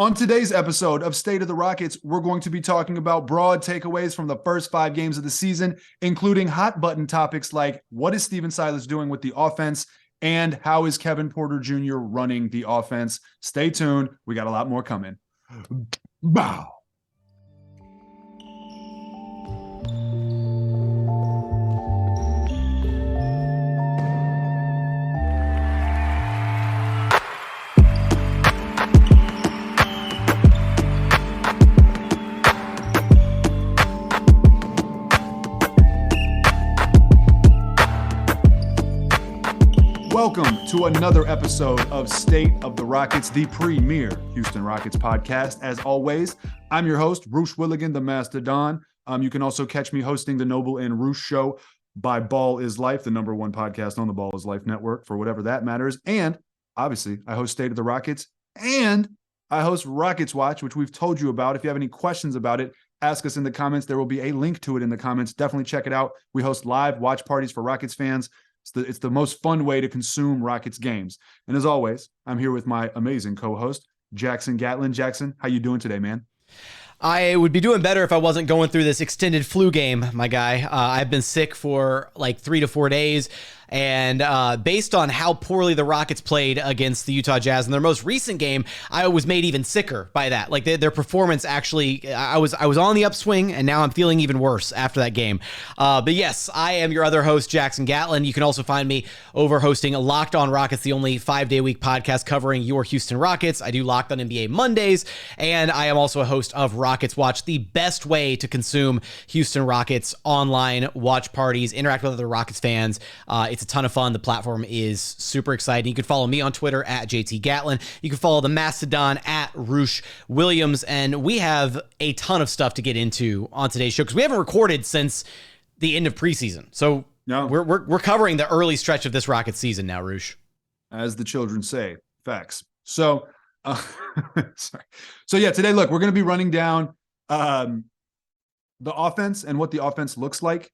On today's episode of State of the Rockets, we're going to be talking about broad takeaways from the first 5 games of the season, including hot button topics like what is Stephen Silas doing with the offense and how is Kevin Porter Jr. running the offense. Stay tuned. We got a lot more coming. Bow. Welcome to another episode of State of the Rockets, the premier Houston Rockets podcast. As always, I'm your host, Roosh Williams, the Master Don. You can also catch me hosting the Noble and Roosh Show by Ball is Life, the #1 podcast on the Ball is Life network, for whatever that matters. And obviously, I host State of the Rockets and I host Rockets Watch, which we've told you about. If you have any questions about it, ask us in the comments. There will be a link to it in the comments. Definitely check it out. We host live watch parties for Rockets fans. It's the most fun way to consume Rockets games. And as always, I'm here with my amazing co-host, Jackson Gatlin. Jackson, how you doing today, man? I would be doing better if I wasn't going through this extended flu game, my guy. I've been sick for like 3 to 4 days. And based on how poorly the Rockets played against the Utah Jazz in their most recent game, I was made even sicker by that. Like their performance actually, I was on the upswing, and now I'm feeling even worse after that game. But yes, I am your other host, Jackson Gatlin. You can also find me over hosting Locked On Rockets, the only 5-day-a-week podcast covering your Houston Rockets. I do Locked On NBA Mondays, and I am also a host of Rockets Watch, the best way to consume Houston Rockets online watch parties, interact with other Rockets fans. It's a ton of fun. The platform is super exciting. You can follow me on Twitter at JT Gatlin. You can follow the Mastodon at Roosh Williams. And we have a ton of stuff to get into on today's show because we haven't recorded since the end of preseason. So no, we're covering the early stretch of this Rockets season now, Roosh. As the children say, facts. So, sorry. So yeah, today, look, we're going to be running down the offense and what the offense looks like.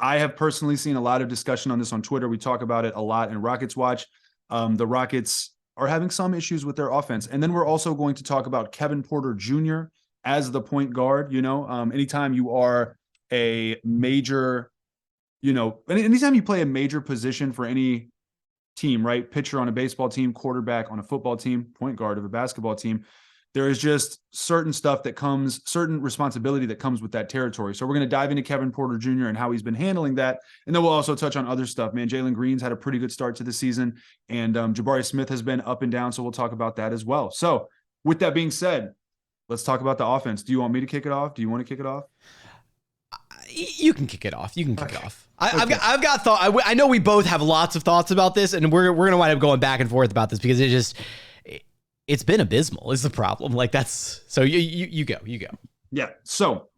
I have personally seen a lot of discussion on this on Twitter. We talk about it a lot in Rockets Watch. The Rockets are having some issues with their offense. And then we're also going to talk about Kevin Porter Jr. as the point guard. You know, anytime you are a major, anytime you play a major position for any team, right? Pitcher on a baseball team, quarterback on a football team, point guard of a basketball team, there is just certain responsibility that comes with that territory. So we're going to dive into Kevin Porter Jr. and how he's been handling that. And then we'll also touch on other stuff, man. Jalen Green's had a pretty good start to the season, and Jabari Smith has been up and down. So we'll talk about that as well. So with that being said, let's talk about the offense. Do you want me to kick it off? Do you want to kick it off? You can kick it off. You can kick it off. I've got thought. I know we both have lots of thoughts about this, and we're going to wind up going back and forth about this because it's been abysmal is the problem. Like that's so you go. Yeah. So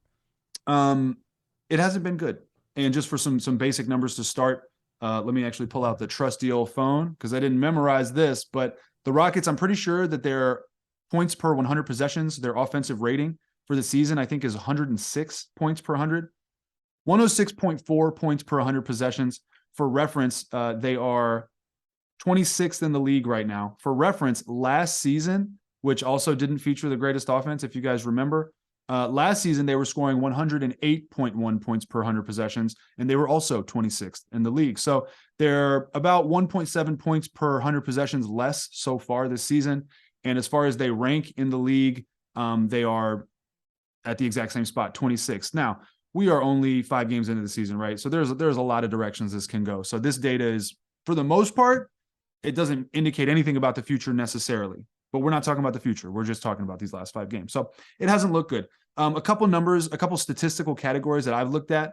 it hasn't been good. And just for some basic numbers to start, let me actually pull out the trusty old phone because I didn't memorize this, but the Rockets, I'm pretty sure that their points per 100 possessions, their offensive rating for the season, I think is 106 points per 100, 106.4 points per 100 possessions. For reference, they are 26th in the league right now. For reference, last season, which also didn't feature the greatest offense, if you guys remember, last season they were scoring 108.1 points per 100 possessions, and they were also 26th in the league. So they're about 1.7 points per 100 possessions less so far this season. And as far as they rank in the league, they are at the exact same spot, 26th. Now, we are only 5 games into the season, right? So there's a lot of directions this can go. So this data is, for the most part, it doesn't indicate anything about the future necessarily, but we're not talking about the future. We're just talking about these last 5 games. So it hasn't looked good. A couple numbers, a couple statistical categories that I've looked at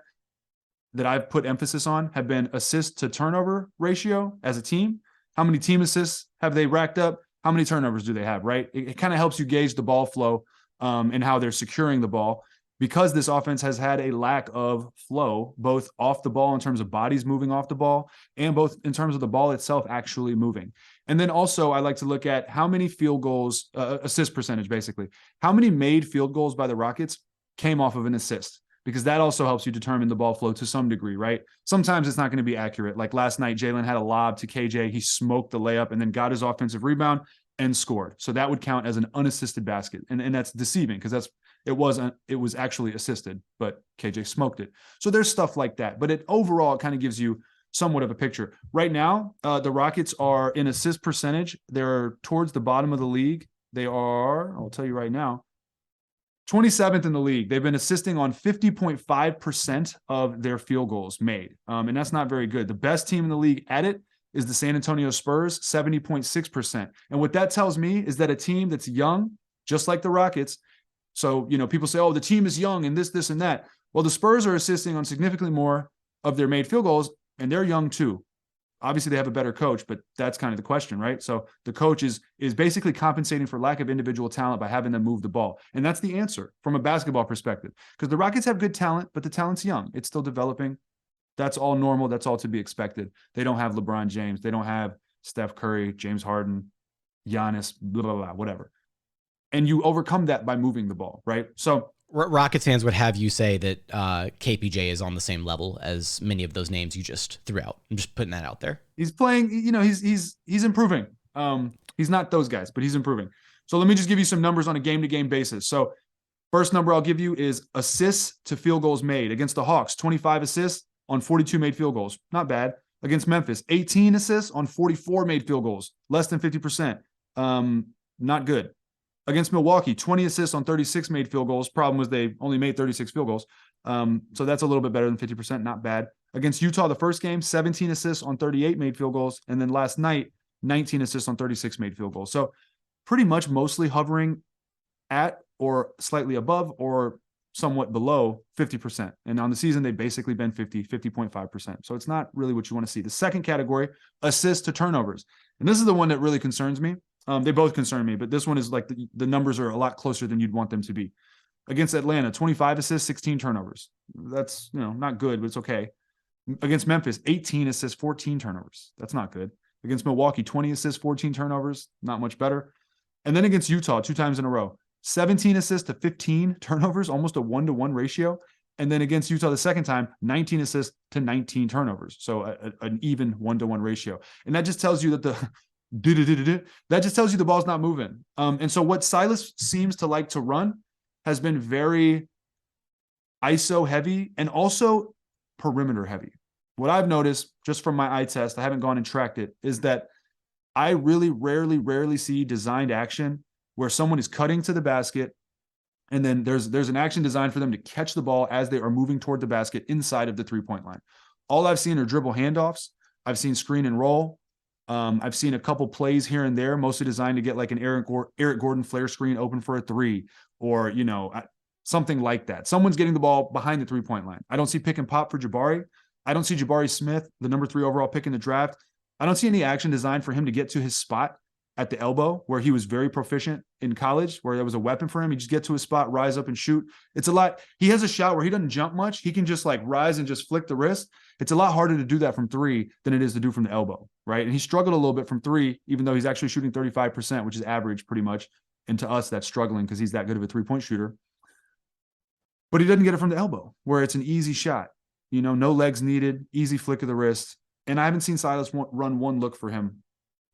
that I've put emphasis on have been assist to turnover ratio as a team. How many team assists have they racked up? How many turnovers do they have, right? It kind of helps you gauge the ball flow and how they're securing the ball. Because this offense has had a lack of flow, both off the ball in terms of bodies moving off the ball and both in terms of the ball itself actually moving. And then also I like to look at how many field goals, assist percentage, basically. How many made field goals by the Rockets came off of an assist? Because that also helps you determine the ball flow to some degree, right? Sometimes it's not going to be accurate. Like last night, Jalen had a lob to KJ. He smoked the layup and then got his offensive rebound, and scored. So that would count as an unassisted basket. And that's deceiving because it was actually assisted, but KJ smoked it. So there's stuff like that. But overall, it kind of gives you somewhat of a picture. Right now, the Rockets are in assist percentage. They're towards the bottom of the league. They are, I'll tell you right now, 27th in the league. They've been assisting on 50.5% of their field goals made. And that's not very good. The best team in the league at it is the San Antonio Spurs, 70.6%. And what that tells me is that a team that's young, just like the Rockets, so, people say, oh, the team is young and this, and that. Well, the Spurs are assisting on significantly more of their made field goals, and they're young too. Obviously, they have a better coach, but that's kind of the question, right? So the coach is basically compensating for lack of individual talent by having them move the ball. And that's the answer from a basketball perspective. Because the Rockets have good talent, but the talent's young. It's still developing. That's all normal. That's all to be expected. They don't have LeBron James. They don't have Steph Curry, James Harden, Giannis, blah, blah, blah, whatever. And you overcome that by moving the ball, right? So Rockets fans would have you say that KPJ is on the same level as many of those names you just threw out. I'm just putting that out there. He's playing, he's improving. He's not those guys, but he's improving. So let me just give you some numbers on a game-to-game basis. So first number I'll give you is assists to field goals made. Against the Hawks, 25 assists on 42 made field goals. Not bad. Against Memphis, 18 assists on 44 made field goals. Less than 50%. Not good. Against Milwaukee, 20 assists on 36 made field goals. Problem was they only made 36 field goals. So that's a little bit better than 50%. Not bad. Against Utah, the first game, 17 assists on 38 made field goals. And then last night, 19 assists on 36 made field goals. So pretty much mostly hovering at or slightly above or somewhat below 50%. And on the season, they've basically been 50.5%. So it's not really what you want to see. The second category, assists to turnovers. And this is the one that really concerns me. They both concern me, but this one is like the numbers are a lot closer than you'd want them to be. Against Atlanta, 25 assists, 16 turnovers. That's, not good, but it's okay. Against Memphis, 18 assists, 14 turnovers. That's not good. Against Milwaukee, 20 assists, 14 turnovers. Not much better. And then against Utah, 2 times in a row, 17 assists to 15 turnovers, almost a 1-to-1 ratio. And then against Utah the second time, 19 assists to 19 turnovers. So an even 1-to-1 ratio. And that just tells you that that just tells you the ball's not moving. And so what Silas seems to like to run has been very ISO heavy and also perimeter heavy. What I've noticed just from my eye test, I haven't gone and tracked it, is that I really rarely see designed action where someone is cutting to the basket and then there's an action designed for them to catch the ball as they are moving toward the basket inside of the three-point line. All I've seen are dribble handoffs. I've seen screen and roll. I've seen a couple plays here and there, mostly designed to get like an Eric Gordon flare screen open for a 3 or, something like that. Someone's getting the ball behind the three-point line. I don't see pick and pop for Jabari. I don't see Jabari Smith, the number 3 overall pick in the draft. I don't see any action designed for him to get to his spot at the elbow where he was very proficient in college, where there was a weapon for him. He just get to his spot, rise up and shoot. It's a lot. He has a shot where he doesn't jump much. He can just like rise and just flick the wrist. It's a lot harder to do that from 3 than it is to do from the elbow, right? And he struggled a little bit from 3, even though he's actually shooting 35%, which is average pretty much. And to us, that's struggling because he's that good of a 3-point shooter. But he doesn't get it from the elbow, where it's an easy shot. No legs needed, easy flick of the wrist. And I haven't seen Silas run one look for him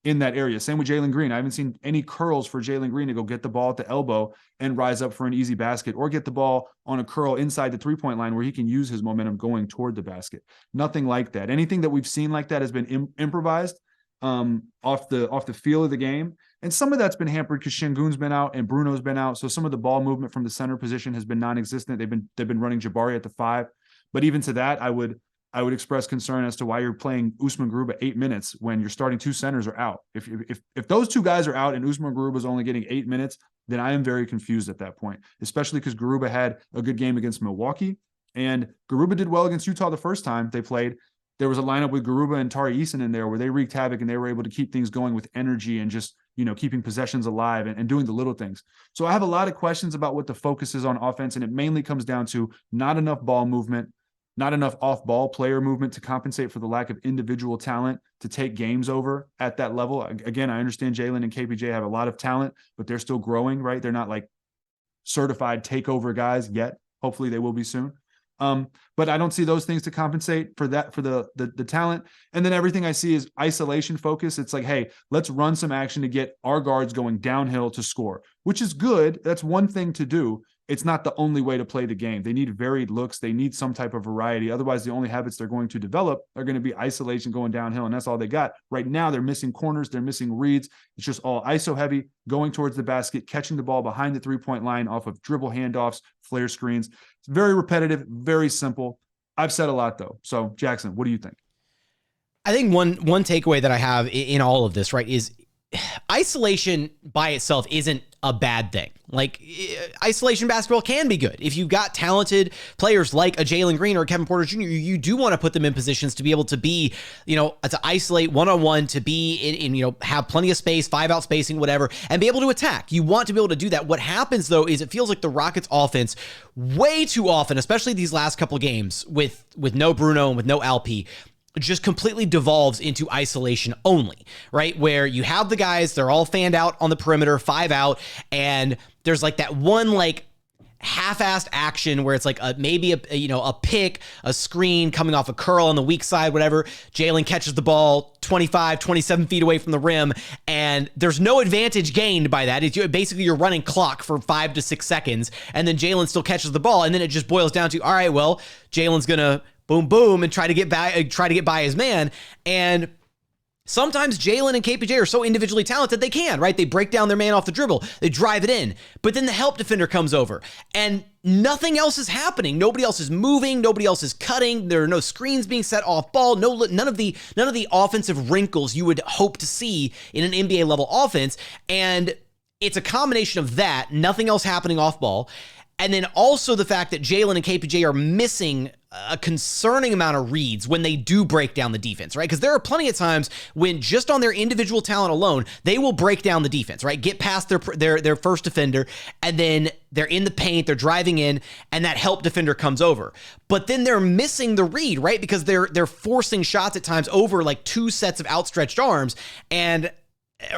in that area. Same with Jalen Green. I haven't seen any curls for Jalen Green to go get the ball at the elbow and rise up for an easy basket or get the ball on a curl inside the three-point line where he can use his momentum going toward the basket. Nothing like that. Anything that we've seen like that has been improvised off the feel of the game. And some of that's been hampered because Şengün's been out and Bruno's been out. So some of the ball movement from the center position has been non-existent. They've been running Jabari at the 5. But even to that, I would express concern as to why you're playing Usman Garuba 8 minutes when your starting 2 centers are out. If those 2 guys are out and Usman Garuba is only getting 8 minutes, then I am very confused at that point, especially because Garuba had a good game against Milwaukee and Garuba did well against Utah the first time they played. There was a lineup with Garuba and Tari Eason in there where they wreaked havoc and they were able to keep things going with energy and just, keeping possessions alive and doing the little things. So I have a lot of questions about what the focus is on offense, and it mainly comes down to not enough ball movement, not enough off-ball player movement to compensate for the lack of individual talent to take games over at that level. Again, I understand Jalen and KPJ have a lot of talent, but they're still growing, right? They're not like certified takeover guys yet. Hopefully they will be soon. But I don't see those things to compensate for that, for the talent. And then everything I see is isolation focus. It's like, hey, let's run some action to get our guards going downhill to score, which is good. That's one thing to do. It's not the only way to play the game. They need varied looks. They need some type of variety. Otherwise, the only habits they're going to develop are going to be isolation going downhill, and that's all they got. Right now, they're missing corners. They're missing reads. It's just all ISO heavy, going towards the basket, catching the ball behind the three-point line off of dribble handoffs, flare screens. It's very repetitive, very simple. I've said a lot, though. So, Jackson, what do you think? I think one takeaway that I have in all of this, right, is isolation by itself isn't a bad thing. Like, isolation basketball can be good. If you've got talented players like a Jalen Green or a Kevin Porter Jr., you do want to put them in positions to be able to be, to isolate one-on-one, to be in have plenty of space, 5-out spacing, whatever, and be able to attack. You want to be able to do that. What happens, though, is it feels like the Rockets offense way too often, especially these last couple games with no Bruno and with no Alp, just completely devolves into isolation only, right? Where you have the guys, they're all fanned out on the perimeter, 5 out, and there's like that one like half-assed action where it's like maybe a pick, a screen coming off a curl on the weak side, whatever. Jalen catches the ball 25, 27 feet away from the rim, and there's no advantage gained by that. It's basically you're running clock for 5 to 6 seconds, and then Jalen still catches the ball, and then it just boils down to, all right, well, Jalen's gonna boom, boom, and try to get by his man. And sometimes Jalen and KPJ are so individually talented they can, right? They break down their man off the dribble. They drive it in. But then the help defender comes over and nothing else is happening. Nobody else is moving. Nobody else is cutting. There are no screens being set off ball. None of the offensive wrinkles you would hope to see in an NBA level offense. And it's a combination of that, nothing else happening off ball. And then also the fact that Jalen and KPJ are missing a concerning amount of reads when they do break down the defense, right? Because there are plenty of times when just on their individual talent alone, they will break down the defense, right? Get past their first defender, and then they're in the paint, they're driving in, and that help defender comes over. But then they're missing the read, right? Because they're forcing shots at times over like 2 sets of outstretched arms. And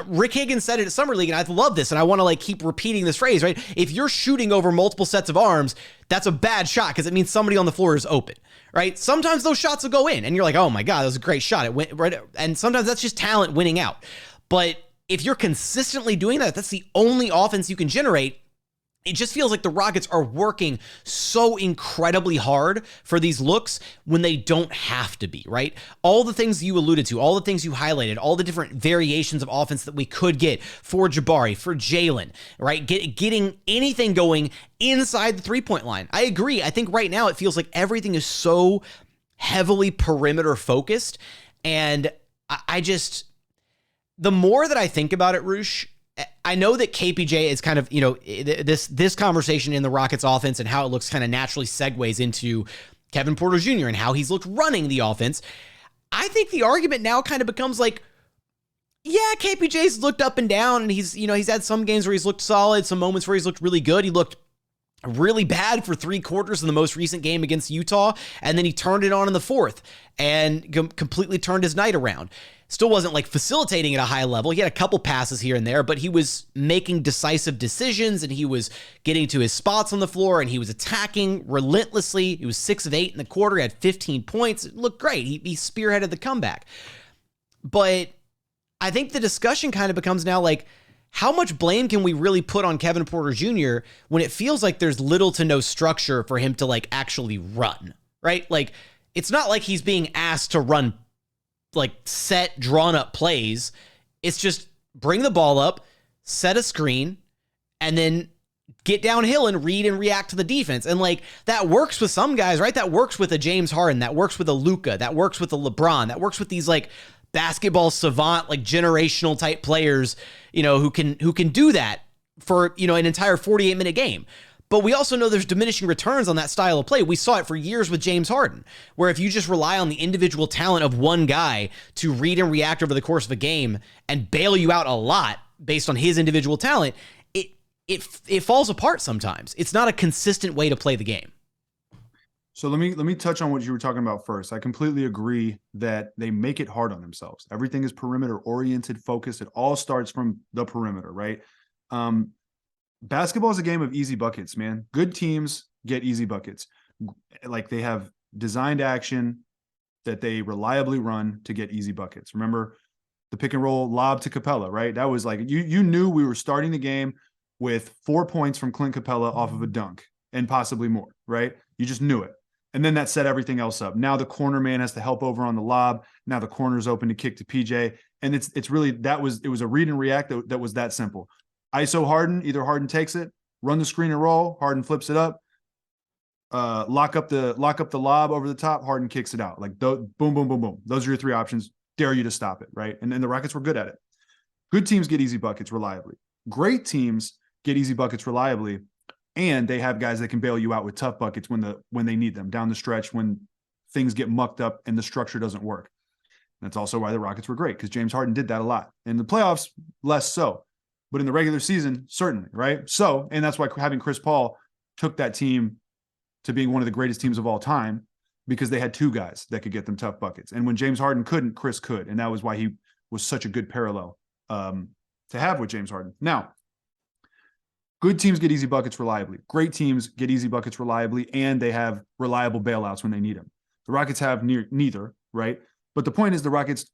Rick Higgins said it at Summer League, and I love this, and I want to keep repeating this phrase, right? If you're shooting over multiple sets of arms, that's a bad shot because it means somebody on the floor is open, right? Sometimes those shots will go in, and you're like, oh my God, that was a great shot. It went right, and sometimes that's just talent winning out. But if you're consistently doing that, that's the only offense you can generate. It just feels like the Rockets are working so incredibly hard for these looks when they don't have to be, right? All the things you alluded to, all the things you highlighted, all the different variations of offense that we could get for Jabari, for Jalen, right? Getting anything going inside the three-point line. I agree. I think right now it feels like everything is so heavily perimeter focused. And I just, the more that I think about it, Roosh, I know that KPJ is kind of, this conversation in the Rockets offense and how it looks kind of naturally segues into Kevin Porter Jr. and how he's looked running the offense. I think the argument now kind of becomes like, yeah, KPJ's looked up and down, and he's had some games where he's looked solid, some moments where he's looked really good. He looked really bad for 3 quarters in the most recent game against Utah, and then he turned it on in the fourth and completely turned his night around. Still wasn't facilitating at a high level. He had a couple passes here and there, but he was making decisive decisions, and he was getting to his spots on the floor, and he was attacking relentlessly. He was 6 of 8 in the quarter. He had 15 points. It looked great. He spearheaded the comeback. But I think the discussion kind of becomes now how much blame can we really put on Kevin Porter Jr. when it feels like there's little to no structure for him to actually run, right? It's not like he's being asked to run set drawn up plays. It's just bring the ball up, set a screen, and then get downhill and read and react to the defense. And that works with some guys, right? That works with a James Harden, that works with a Luka, that works with a LeBron, that works with these basketball savant, generational type players, who can do that for, an entire 48-minute game. But we also know there's diminishing returns on that style of play. We saw it for years with James Harden, where if you just rely on the individual talent of one guy to read and react over the course of a game and bail you out a lot based on his individual talent, it falls apart sometimes. It's not a consistent way to play the game. So let me touch on what you were talking about first. I completely agree that they make it hard on themselves. Everything is perimeter oriented, focused. It all starts from the perimeter, right? Basketball is a game of easy buckets, man. Good teams get easy buckets. Like they have designed action that they reliably run to get easy buckets. Remember the pick and roll lob to Capella, right? That was like, you knew we were starting the game with 4 points from Clint Capella off of a dunk and possibly more, right? You just knew it. And then that set everything else up. Now the corner man has to help over on the lob. Now the corner's open to kick to PJ. And it's really, it was a read and react that was that simple. ISO Harden, either Harden takes it, run the screen and roll, Harden flips it up, lock up the lob over the top, Harden kicks it out. Like boom, boom, boom, boom. Those are your three options. Dare you to stop it, right? And then the Rockets were good at it. Good teams get easy buckets reliably. Great teams get easy buckets reliably, and they have guys that can bail you out with tough buckets when they need them down the stretch when things get mucked up and the structure doesn't work. That's also why the Rockets were great, because James Harden did that a lot. In the playoffs, less so, but in the regular season, certainly, right? So, and that's why having Chris Paul took that team to being one of the greatest teams of all time, because they had two guys that could get them tough buckets. And when James Harden couldn't, Chris could. And that was why he was such a good parallel to have with James Harden. Now, good teams get easy buckets reliably. Great teams get easy buckets reliably, and they have reliable bailouts when they need them. The Rockets have neither, right? But the point is the Rockets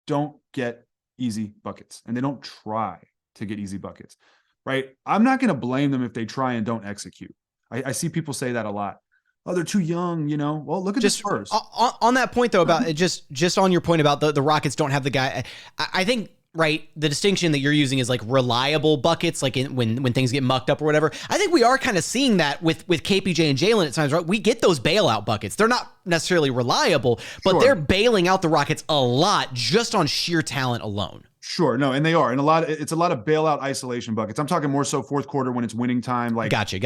don't get easy buckets, and they don't try to get easy buckets, right? I'm not going to blame them if they try and don't execute. I see people say that a lot. Oh, they're too young, you know. Well, look at the Spurs. On that point, though, about just on your point about the Rockets don't have the guy, I think, right, the distinction that you're using is like reliable buckets, like when things get mucked up or whatever. I think we are kind of seeing that with KPJ and Jalen at times, right? We get those bailout buckets. They're not necessarily reliable, but they're bailing out the Rockets a lot just on sheer talent alone. Sure. No, and they are. And it's a lot of bailout isolation buckets. I'm talking more so fourth quarter when it's winning time. Like Gotcha.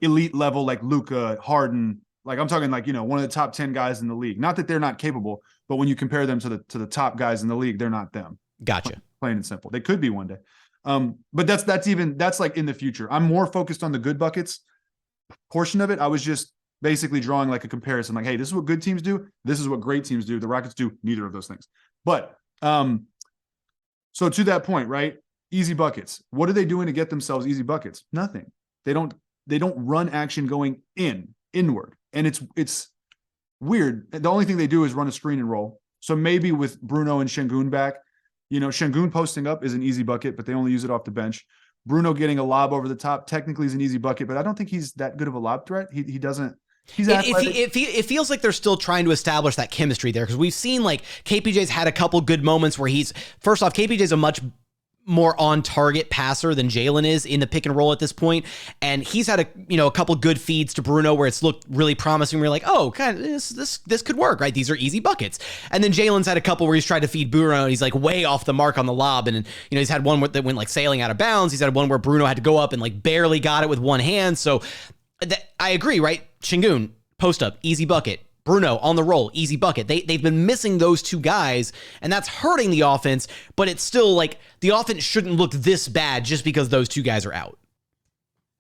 Elite level, like Luka, Harden. Like I'm talking like, one of the top 10 guys in the league. Not that they're not capable, but when you compare them to the top guys in the league, they're not them. Gotcha. Plain and simple. They could be one day. But that's like in the future. I'm more focused on the good buckets portion of it. I was just basically drawing like a comparison. Like, hey, this is what good teams do. This is what great teams do. The Rockets do neither of those things. But so to that point, right? Easy buckets. What are they doing to get themselves easy buckets? Nothing. They don't run action going inward. And it's weird. The only thing they do is run a screen and roll. So maybe with Bruno and Şengün back, Şengün posting up is an easy bucket, but they only use it off the bench. Bruno getting a lob over the top technically is an easy bucket, but I don't think he's that good of a lob threat. He doesn't. It feels like they're still trying to establish that chemistry there, because we've seen like KPJ's had a couple good moments where first off, KPJ's a much more on target passer than Jalen is in the pick and roll at this point. And he's had a couple good feeds to Bruno where it's looked really promising. We're like, oh, kind of this could work, right? These are easy buckets. And then Jalen's had a couple where he's tried to feed Bruno and he's like way off the mark on the lob. And he's had one that went like sailing out of bounds. He's had one where Bruno had to go up and like barely got it with one hand. So I agree, right? Şengün, post up, easy bucket. Bruno on the roll, easy bucket. They've been missing those two guys, and that's hurting the offense, but it's still like the offense shouldn't look this bad just because those two guys are out.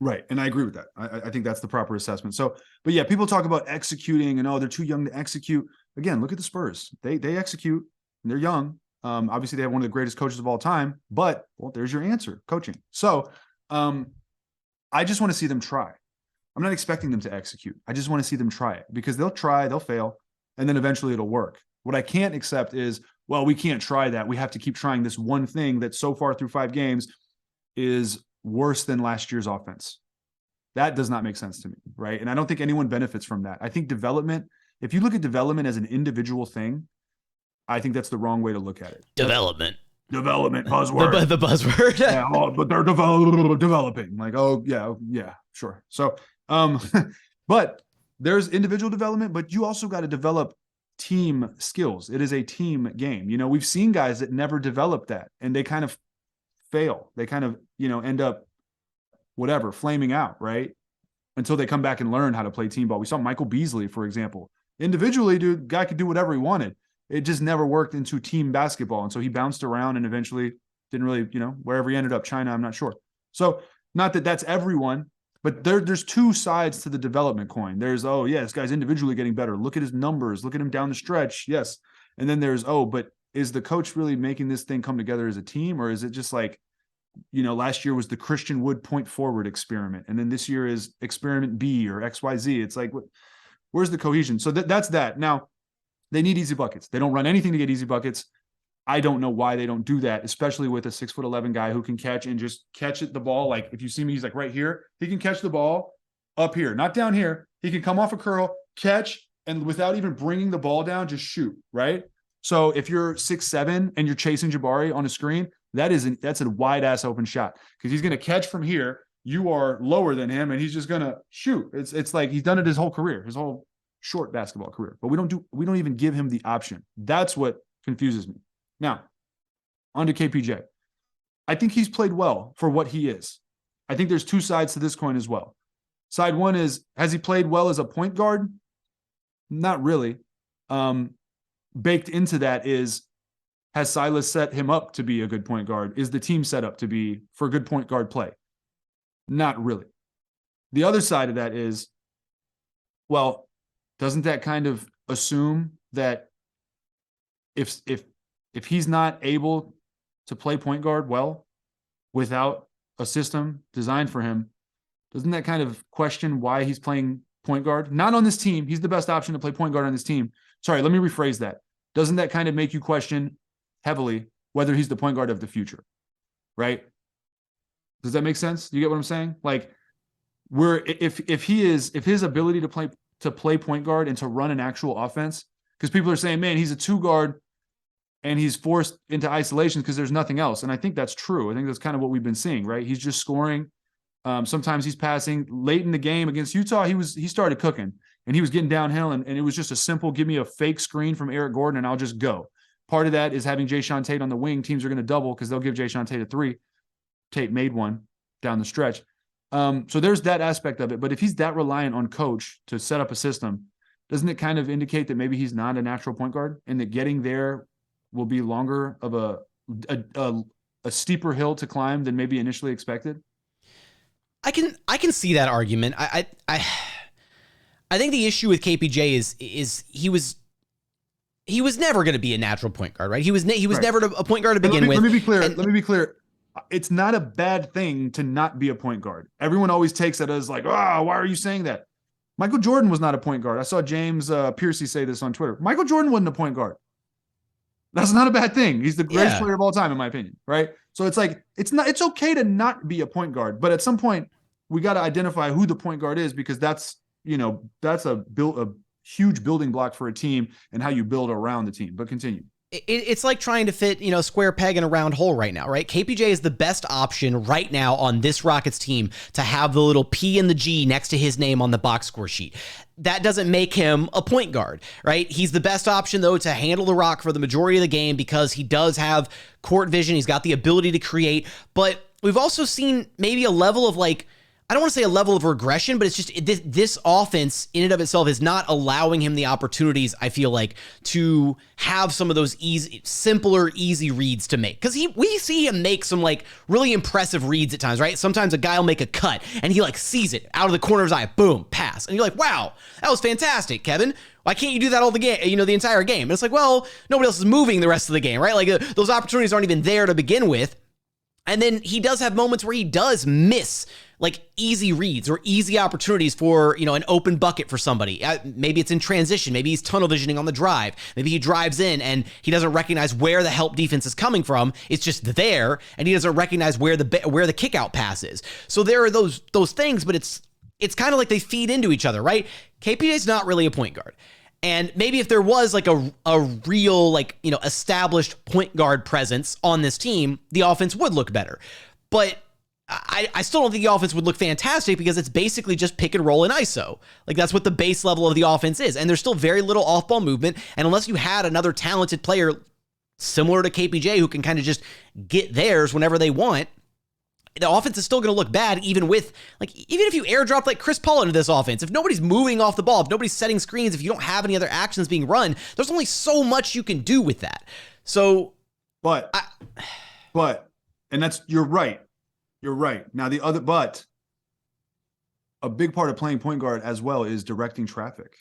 Right, and I agree with that. I think that's the proper assessment. So, but yeah, people talk about executing and, they're too young to execute. Again, look at the Spurs. They execute, and they're young. Obviously, they have one of the greatest coaches of all time, but, well, there's your answer, coaching. So I just want to see them try. I'm not expecting them to execute. I just want to see them try it, because they'll try, they'll fail, and then eventually it'll work. What I can't accept is, well, we can't try that. We have to keep trying this one thing that so far through 5 games is worse than last year's offense. That does not make sense to me, right? And I don't think anyone benefits from that. I think development, if you look at development as an individual thing, I think that's the wrong way to look at it. Development buzzword. The buzzword. Yeah, but they're developing. Like, yeah, sure. So, but there's individual development, but you also got to develop team skills. It is a team game. We've seen guys that never develop that, and they kind of fail. They kind of, end up flaming out, right? Until they come back and learn how to play team ball. We saw Michael Beasley, for example. Individually, dude, guy could do whatever he wanted. It just never worked into team basketball. And so he bounced around and eventually didn't really, wherever he ended up, China, I'm not sure. So not that that's everyone, but there's two sides to the development coin. There's, this guy's individually getting better. Look at his numbers. Look at him down the stretch. Yes. And then there's, but is the coach really making this thing come together as a team? Or is it just like, last year was the Christian Wood point forward experiment, and then this year is experiment B or XYZ. It's like, Where's the cohesion? So that's that. Now, they need easy buckets. They don't run anything to get easy buckets. I don't know why they don't do that, especially with a 6'11" guy who can catch and just catch the ball. Like if you see me, he's like right here. He can catch the ball up here, not down here. He can come off a curl, catch, and without even bringing the ball down, just shoot, right? So if you're 6'7" and you're chasing Jabari on a screen, that's a wide ass open shot because he's going to catch from here. You are lower than him, and he's just going to shoot. It's like he's done it his whole career, his whole short basketball career. But we don't even give him the option. That's what confuses me. Now, on to KPJ. I think he's played well for what he is. I think there's two sides to this coin as well. Side one is, has he played well as a point guard? Not really. Baked into that is, has Silas set him up to be a good point guard? Is the team set up to be for good point guard play? Not really. The other side of that is, well, doesn't that kind of assume that if he's not able to play point guard well without a system designed for him, doesn't that kind of question why he's playing point guard? Not on this team. He's the best option to play point guard on this team. Sorry, let me rephrase that. Doesn't that kind of make you question heavily whether he's the point guard of the future? Right? Does that make sense? Do you get what I'm saying? Like, if his ability to play point guard and to run an actual offense, because people are saying, man, he's a 2 guard and he's forced into isolation because there's nothing else. And I think that's true. I think that's kind of what we've been seeing, right? He's just scoring. Sometimes he's passing. Late in the game against Utah, he started cooking and he was getting downhill, and it was just a simple, give me a fake screen from Eric Gordon and I'll just go. Part of that is having Jayshawn Tate on the wing. Teams are going to double because they'll give Jayshawn Tate a 3. Tate made one down the stretch. So there's that aspect of it. But if he's that reliant on coach to set up a system, doesn't it kind of indicate that maybe he's not a natural point guard and that getting there will be longer of a steeper hill to climb than maybe initially expected? I can see that argument. I think the issue with KPJ is he was never going to be a natural point guard, right? He was right. Never a point guard to begin with. Let me be clear. It's not a bad thing to not be a point guard. Everyone always takes it as like, why are you saying that? Michael Jordan was not a point guard. I saw James Piercy say this on Twitter. Michael Jordan wasn't a point guard. That's not a bad thing. He's the greatest player of all time, in my opinion, right? So it's like, it's okay to not be a point guard, but at some point we got to identify who the point guard is, because that's a huge building block for a team and how you build around the team. But continue. It's like trying to fit, a square peg in a round hole right now, right? KPJ is the best option right now on this Rockets team to have the little P and the G next to his name on the box score sheet. That doesn't make him a point guard, right? He's the best option, though, to handle the rock for the majority of the game because he does have court vision. He's got the ability to create. But we've also seen maybe a level of I don't want to say a level of regression, but it's just this offense in and of itself is not allowing him the opportunities, I feel like, to have some of those simpler, easy reads to make. Because we see him make some really impressive reads at times, right? Sometimes a guy will make a cut and he sees it out of the corner of his eye, boom, pass. And you're like, wow, that was fantastic, Kevin. Why can't you do that all the game, the entire game? And it's like, well, nobody else is moving the rest of the game, right? Those opportunities aren't even there to begin with. And then he does have moments where he does miss easy reads or easy opportunities for, an open bucket for somebody. Maybe it's in transition. Maybe he's tunnel visioning on the drive. Maybe he drives in and he doesn't recognize where the help defense is coming from. It's just there, and he doesn't recognize where the kick out pass is. So there are those things, but it's kind of like they feed into each other, right? KPJ is not really a point guard. And maybe if there was a real established point guard presence on this team, the offense would look better. But I still don't think the offense would look fantastic because it's basically just pick and roll and ISO. That's what the base level of the offense is. And there's still very little off-ball movement. And unless you had another talented player similar to KPJ who can kind of just get theirs whenever they want, the offense is still going to look bad even with, even if you airdrop Chris Paul into this offense, if nobody's moving off the ball, if nobody's setting screens, if you don't have any other actions being run, there's only so much you can do with that. So, and that's, you're right. You're right. Now but a big part of playing point guard as well is directing traffic,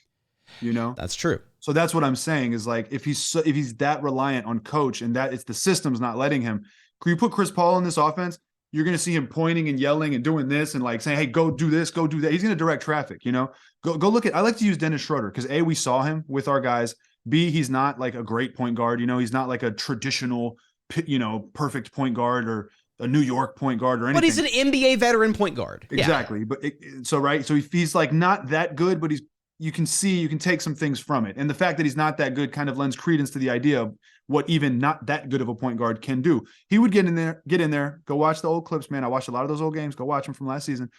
That's true. So that's what I'm saying is if he's that reliant on coach and that it's the system's not letting him, can you put Chris Paul in this offense? you're going to see him pointing and yelling and doing this and like saying, hey, go do this, go do that. He's going to direct traffic, you know, go look at, I like to use Dennis Schroeder because A, we saw him with our guys. B, he's not like a great point guard. You know, he's not like a traditional, you know, perfect point guard or a New York point guard or anything. But he's an NBA veteran point guard. Exactly. Yeah. But so he's like not that good, but you can take some things from it. And the fact that he's not that good kind of lends credence to the idea of what even not that good of a point guard can do. He would get in there, go watch the old clips, man. I watched a lot of those old games. Go watch them from last season.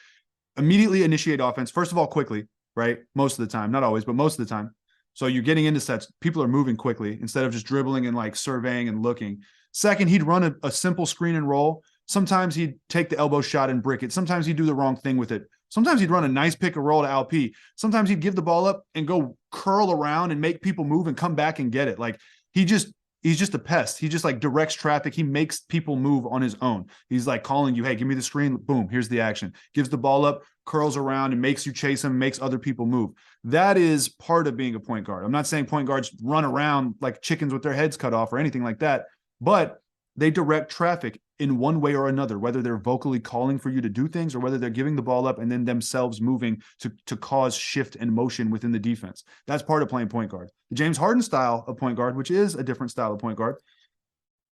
Immediately initiate offense. First of all, quickly, right? Most of the time, not always, but most of the time. So you're getting into sets. People are moving quickly instead of just dribbling and like surveying and looking. Second, he'd run a simple screen and roll. Sometimes he'd take the elbow shot and brick it. Sometimes he'd do the wrong thing with it. Sometimes he'd run a nice pick and roll to LP. Sometimes he'd give the ball up and go curl around and make people move and come back and get it. Like he's just a pest. He just like directs traffic. He makes people move on his own. He's like calling you, hey, give me the screen. Boom, here's the action. Gives the ball up, curls around and makes you chase him, makes other people move. That is part of being a point guard. I'm not saying point guards run around like chickens with their heads cut off or anything like that, but they direct traffic in one way or another, whether they're vocally calling for you to do things or whether they're giving the ball up and then themselves moving to cause shift and motion within the defense. That's part of playing point guard. The James Harden style of point guard, which is a different style of point guard,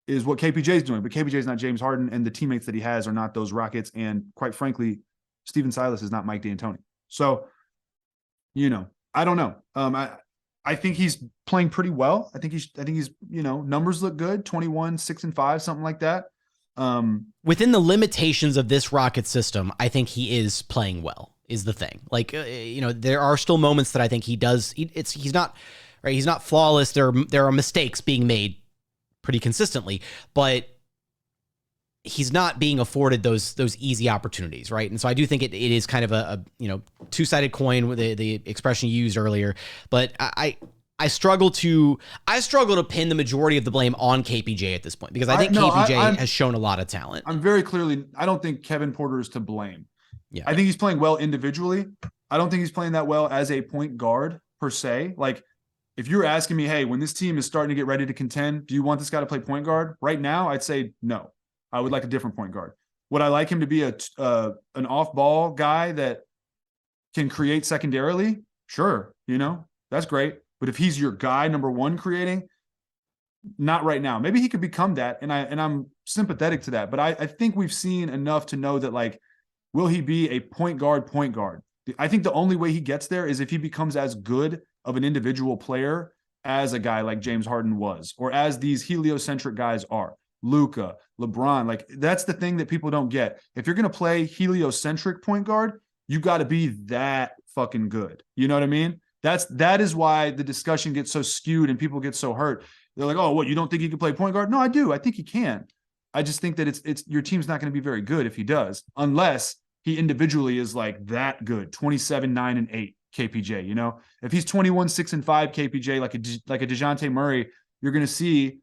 is what KPJ is doing. But KPJ is not James Harden, and the teammates that he has are not those Rockets. And quite frankly, Steven Silas is not Mike D'Antoni. So, you know, I don't know. I think he's playing pretty well. I think he's, you know, numbers look good. 21, 6 and 5, something like that. Within the limitations of this Rocket system, I think he is playing well is the thing. Like, you know, there are still moments that I think he does. He's not right. He's not flawless. There are mistakes being made pretty consistently, but he's not being afforded those easy opportunities, right? And so I do think it is kind of a you know, two-sided coin with the expression you used earlier. But I struggle to pin the majority of the blame on KPJ at this point because I think KPJ has shown a lot of talent. I'm very clearly, I don't think Kevin Porter is to blame. Yeah, I think he's playing well individually. I don't think he's playing that well as a point guard per se. Like, if you're asking me, hey, when this team is starting to get ready to contend, do you want this guy to play point guard? Right now, I'd say no. I would like a different point guard. Would I like him to be an off-ball guy that can create secondarily? Sure, you know, that's great. But if he's your guy, number one creating, not right now. Maybe he could become that, and I'm sympathetic to that. But I think we've seen enough to know that, like, will he be a point guard? I think the only way he gets there is if he becomes as good of an individual player as a guy like James Harden was, or as these heliocentric guys are. Luka, LeBron, like that's the thing that people don't get. If you're going to play heliocentric point guard, you got to be that fucking good. You know what I mean? That is why the discussion gets so skewed and people get so hurt. They're like, "Oh, what? You don't think he can play point guard?" No, I do. I think he can. I just think that it's your team's not going to be very good if he does, unless he individually is like that good. 27, 9, and 8 KPJ. You know, if he's 21, 6, and 5 KPJ, like a DeJounte Murray, you're going to see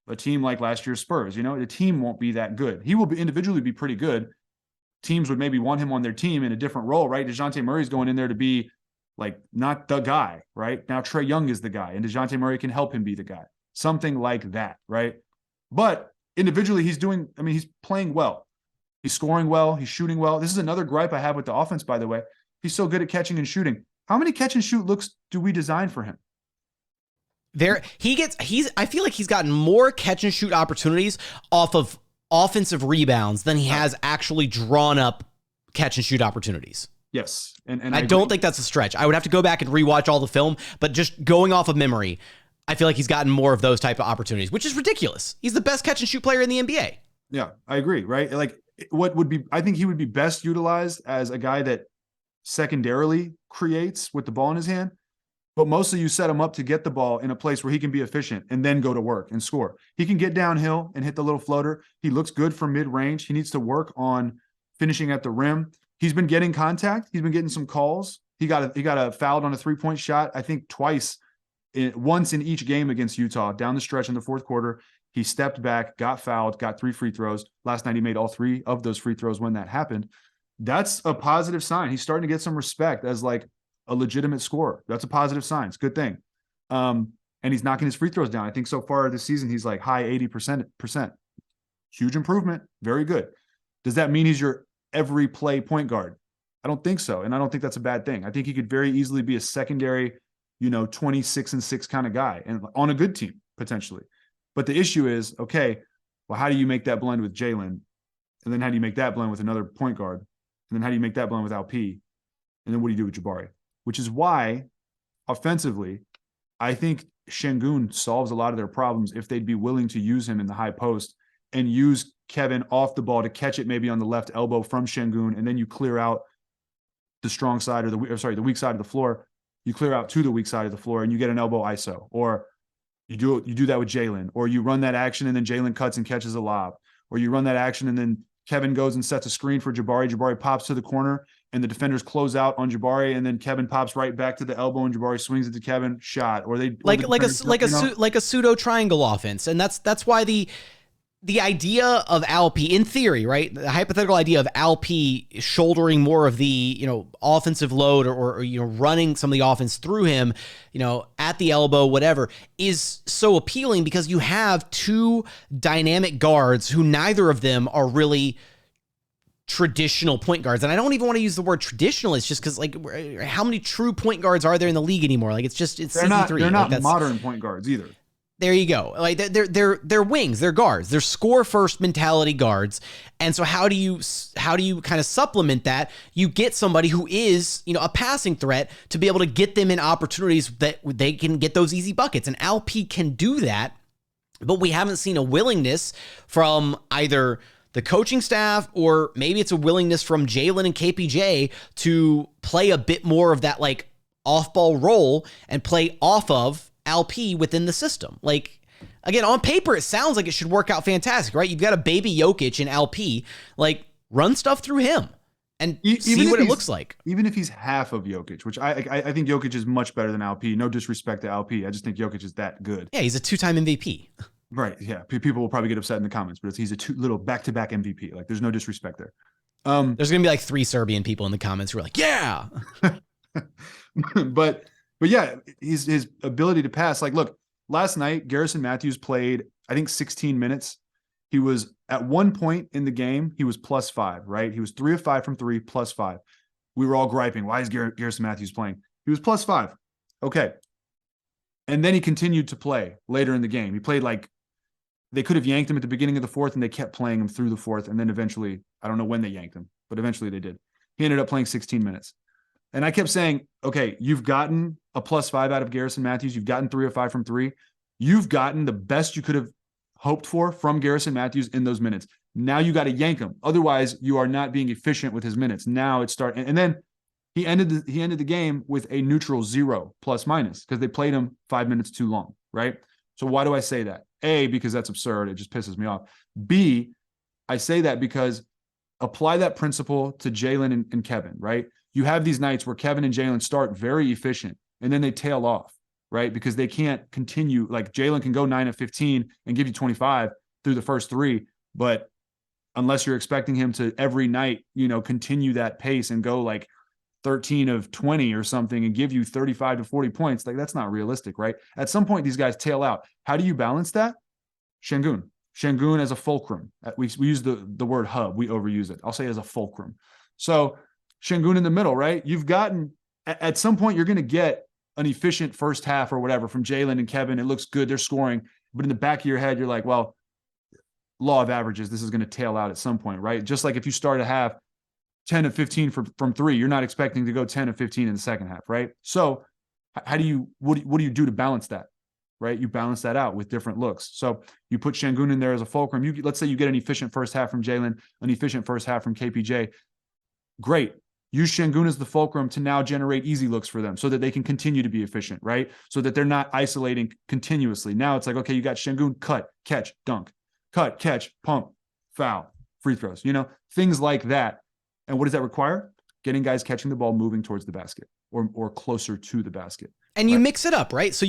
a team like last year's Spurs. You know, the team won't be that good. He will individually be pretty good. Teams would maybe want him on their team in a different role, right? DeJounte Murray's going in there to be like not the guy, right? Now Trae Young is the guy, and DeJounte Murray can help him be the guy. Something like that, right? But individually, he's playing well. He's scoring well. He's shooting well. This is another gripe I have with the offense, by the way. He's so good at catching and shooting. How many catch and shoot looks do we design for him? I feel like he's gotten more catch and shoot opportunities off of offensive rebounds than he has actually drawn up catch and shoot opportunities. Yes. And I don't think that's a stretch. I would have to go back and rewatch all the film, but just going off of memory, I feel like he's gotten more of those type of opportunities, which is ridiculous. He's the best catch and shoot player in the NBA. Yeah, I agree, right? Like I think he would be best utilized as a guy that secondarily creates with the ball in his hand, but mostly you set him up to get the ball in a place where he can be efficient and then go to work and score. He can get downhill and hit the little floater. He looks good from mid-range. He needs to work on finishing at the rim. He's been getting contact. He's been getting some calls. He got a fouled on a three-point shot, I think twice, once in each game against Utah. Down the stretch in the fourth quarter, he stepped back, got fouled, got 3 free throws. Last night he made all 3 of those free throws when that happened. That's a positive sign. He's starting to get some respect as like a legitimate scorer. That's a positive sign. It's a good thing. And he's knocking his free throws down. I think so far this season he's like high 80%. Huge improvement. Very good. Does that mean he's your every play point guard? I don't think so. And I don't think that's a bad thing. I think he could very easily be a secondary, 26-6 kind of guy and on a good team potentially. But the issue is, okay, well, how do you make that blend with Jalen? And then how do you make that blend with another point guard? And then how do you make that blend with LP? And then what do you do with Jabari? Which is why offensively, I think Şengün solves a lot of their problems if they'd be willing to use him in the high post and use Kevin off the ball to catch it maybe on the left elbow from Şengün, and then you clear out the strong side or the weak side of the floor. You clear out to the weak side of the floor and you get an elbow ISO, or you do that with Jalen, or you run that action and then Jalen cuts and catches a lob, or you run that action and then Kevin goes and sets a screen for Jabari. Jabari pops to the corner and the defenders close out on Jabari, and then Kevin pops right back to the elbow and Jabari swings it to Kevin, shot. Or they like a pseudo triangle offense, and that's why the idea of Alp, in theory, right? The hypothetical idea of Alp shouldering more of the, offensive load or running some of the offense through him, at the elbow, whatever, is so appealing because you have two dynamic guards who neither of them are really traditional point guards. And I don't even want to use the word traditional. It's just because, how many true point guards are there in the league anymore? It's CP3. They're not modern point guards either. There you go. They're wings, they're guards, they're score first mentality guards. And so how do you kind of supplement that? You get somebody who is, a passing threat to be able to get them in opportunities that they can get those easy buckets. And LP can do that, but we haven't seen a willingness from either the coaching staff, or maybe it's a willingness from Jalen and KPJ to play a bit more of that off-ball role and play off of LP within the system. Again, on paper, it sounds like it should work out fantastic, right? You've got a baby Jokic in LP, run stuff through him and see what it looks like. Even if he's half of Jokic, which I think Jokic is much better than LP. No disrespect to LP. I just think Jokic is that good. Yeah, he's a 2-time MVP. Right, yeah. People will probably get upset in the comments, but he's a little back-to-back MVP. There's no disrespect there. There's going to be 3 Serbian people in the comments who are like, yeah! But yeah, his ability to pass. Look, last night, Garrison Matthews played, I think, 16 minutes. He was, at one point in the game, he was +5, right? He was 3 of 5 from 3, +5. We were all griping, why is Garrison Matthews playing? He was +5. Okay. And then he continued to play later in the game. He played they could have yanked him at the beginning of the fourth, and they kept playing him through the fourth. And then eventually, I don't know when they yanked him, but eventually they did. He ended up playing 16 minutes. And I kept saying, okay, you've gotten a +5 out of Garrison Matthews. You've gotten 3 of 5 from 3. You've gotten the best you could have hoped for from Garrison Matthews in those minutes. Now you got to yank him. Otherwise, you are not being efficient with his minutes. Now it's starting. And then he ended the game with a neutral 0 ± because they played him 5 minutes too long, right? So why do I say that? A, because that's absurd. It just pisses me off. B, I say that because apply that principle to Jalen and Kevin, right? You have these nights where Kevin and Jalen start very efficient and then they tail off, right? Because they can't continue. Jalen can go 9 of 15 and give you 25 through the first 3, but unless you're expecting him to every night, continue that pace and go 13 of 20 or something and give you 35 to 40 points, that's not realistic, right? At some point, these guys tail out. How do you balance that? Şengün as a fulcrum. We use the word hub. We overuse it. I'll say as a fulcrum. So Şengün in the middle, right? You've gotten, at some point, you're going to get an efficient first half or whatever from Jalen and Kevin. It looks good. They're scoring. But in the back of your head, you're like, well, law of averages, this is going to tail out at some point, right? Just like if you start a half 10 of 15 from 3, you're not expecting to go 10 of 15 in the second half, right? So what do you do to balance that, right? You balance that out with different looks. So you put Şengün in there as a fulcrum. Let's say you get an efficient first half from Jalen, an efficient first half from KPJ. Great. Use Şengün as the fulcrum to now generate easy looks for them so that they can continue to be efficient, right? So that they're not isolating continuously. Now it's okay, you got Şengün, cut, catch, dunk, cut, catch, pump, foul, free throws, things like that. And what does that require? Getting guys catching the ball, moving towards the basket or closer to the basket. And you mix it up, right? So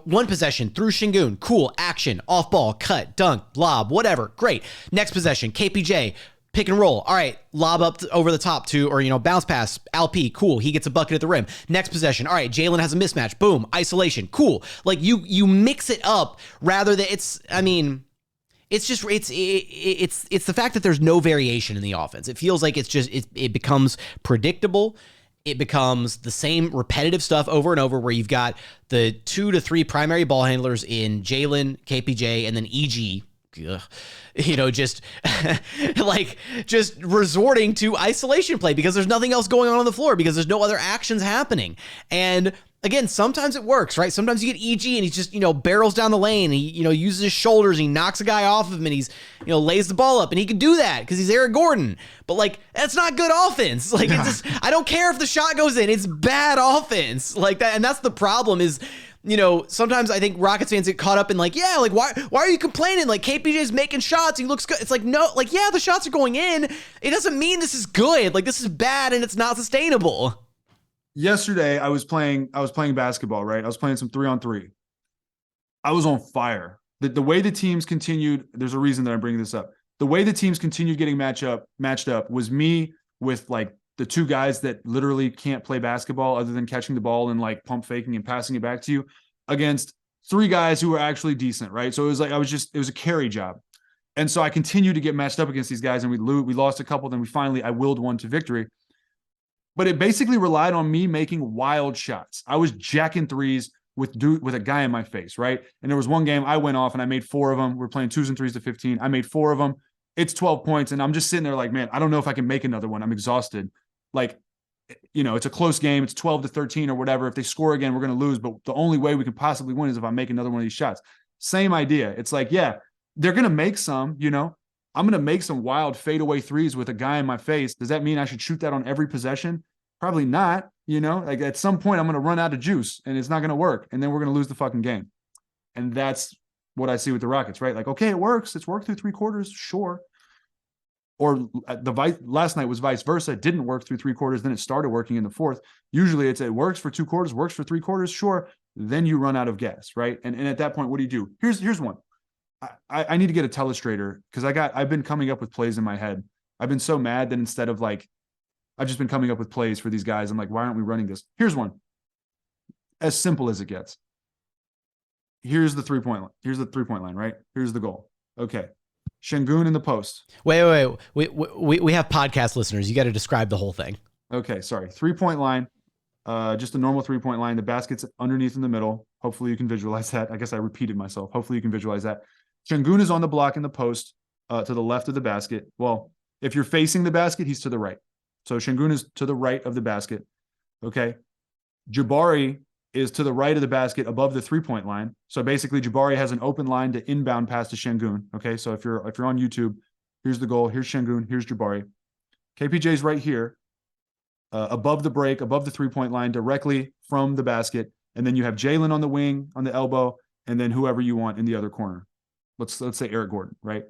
one possession through Şengün, cool, action, off ball, cut, dunk, lob, whatever, great. Next possession, KPJ, pick and roll. All right, lob up over the top to, bounce pass, LP, cool, he gets a bucket at the rim. Next possession, all right, Jalen has a mismatch, boom, isolation, cool. You mix it up rather than It's just it's the fact that there's no variation in the offense. It feels like it becomes predictable. It becomes the same repetitive stuff over and over, where you've got the 2 to 3 primary ball handlers in Jalen, KPJ, and then EG. Ugh. Just just resorting to isolation play because there's nothing else going on the floor, because there's no other actions happening. And again, sometimes it works, right? Sometimes you get EG and he's just, barrels down the lane. And he, uses his shoulders and he knocks a guy off of him and he's, lays the ball up, and he can do that because he's Eric Gordon. But that's not good offense. It's just, I don't care if the shot goes in, it's bad offense like that. And that's the problem is, sometimes I think Rockets fans get caught up in why are you complaining? KPJ's making shots, he looks good. It's no, yeah, the shots are going in. It doesn't mean this is good. This is bad and it's not sustainable. Yesterday I was playing basketball, right? I was playing some 3-on-3. I was on fire. The way the teams continued, there's a reason that I'm bringing this up. The way the teams continued getting matched up was me with the 2 guys that literally can't play basketball other than catching the ball and pump faking and passing it back to you, against 3 guys who were actually decent, right? So it was it was a carry job. And so I continued to get matched up against these guys, and we lost a couple, then I willed one to victory. But it basically relied on me making wild shots. I was jacking threes with a guy in my face, right? And there was one game I went off and I made 4 of them. We're playing 2s and 3s to 15. I made 4 of them. It's 12 points. And I'm just sitting there man, I don't know if I can make another one. I'm exhausted. It's a close game. It's 12-13 or whatever. If they score again, we're going to lose. But the only way we can possibly win is if I make another one of these shots. Same idea. It's yeah, they're going to make some, I'm going to make some wild fadeaway threes with a guy in my face. Does that mean I should shoot that on every possession? Probably not. At some point I'm going to run out of juice and it's not going to work. And then we're going to lose the fucking game. And that's what I see with the Rockets, right? Okay, it works. It's worked through 3 quarters. Sure. Or last night was vice versa. It didn't work through 3 quarters. Then it started working in the 4th. Usually it works for 2 quarters, works for 3 quarters. Sure. Then you run out of gas, right? And at that point, what do? Here's one. I need to get a telestrator because I've been coming up with plays in my head. I've been so mad that instead of I've just been coming up with plays for these guys. I'm why aren't we running this? Here's one. As simple as it gets. Here's the 3-point line. Here's the 3-point line, right? Here's the goal. Okay. Şengün in the post. Wait. We have podcast listeners. You got to describe the whole thing. Okay, sorry. 3-point line. Just a normal 3-point line. The basket's underneath in the middle. Hopefully you can visualize that. I guess I repeated myself. Hopefully you can visualize that. Şengün is on the block in the post to the left of the basket. Well, if you're facing the basket, he's to the right. So Şengün is to the right of the basket. Okay. Jabari is to the right of the basket above the 3-point line. So basically Jabari has an open line to inbound pass to Şengün. Okay. So if you're on YouTube, here's the goal. Here's Şengün. Here's Jabari. KPJ's right here, above the break, above the 3-point line, directly from the basket. And then you have Jalen on the wing, on the elbow, and then whoever you want in the other corner. Let's say Eric Gordon, right?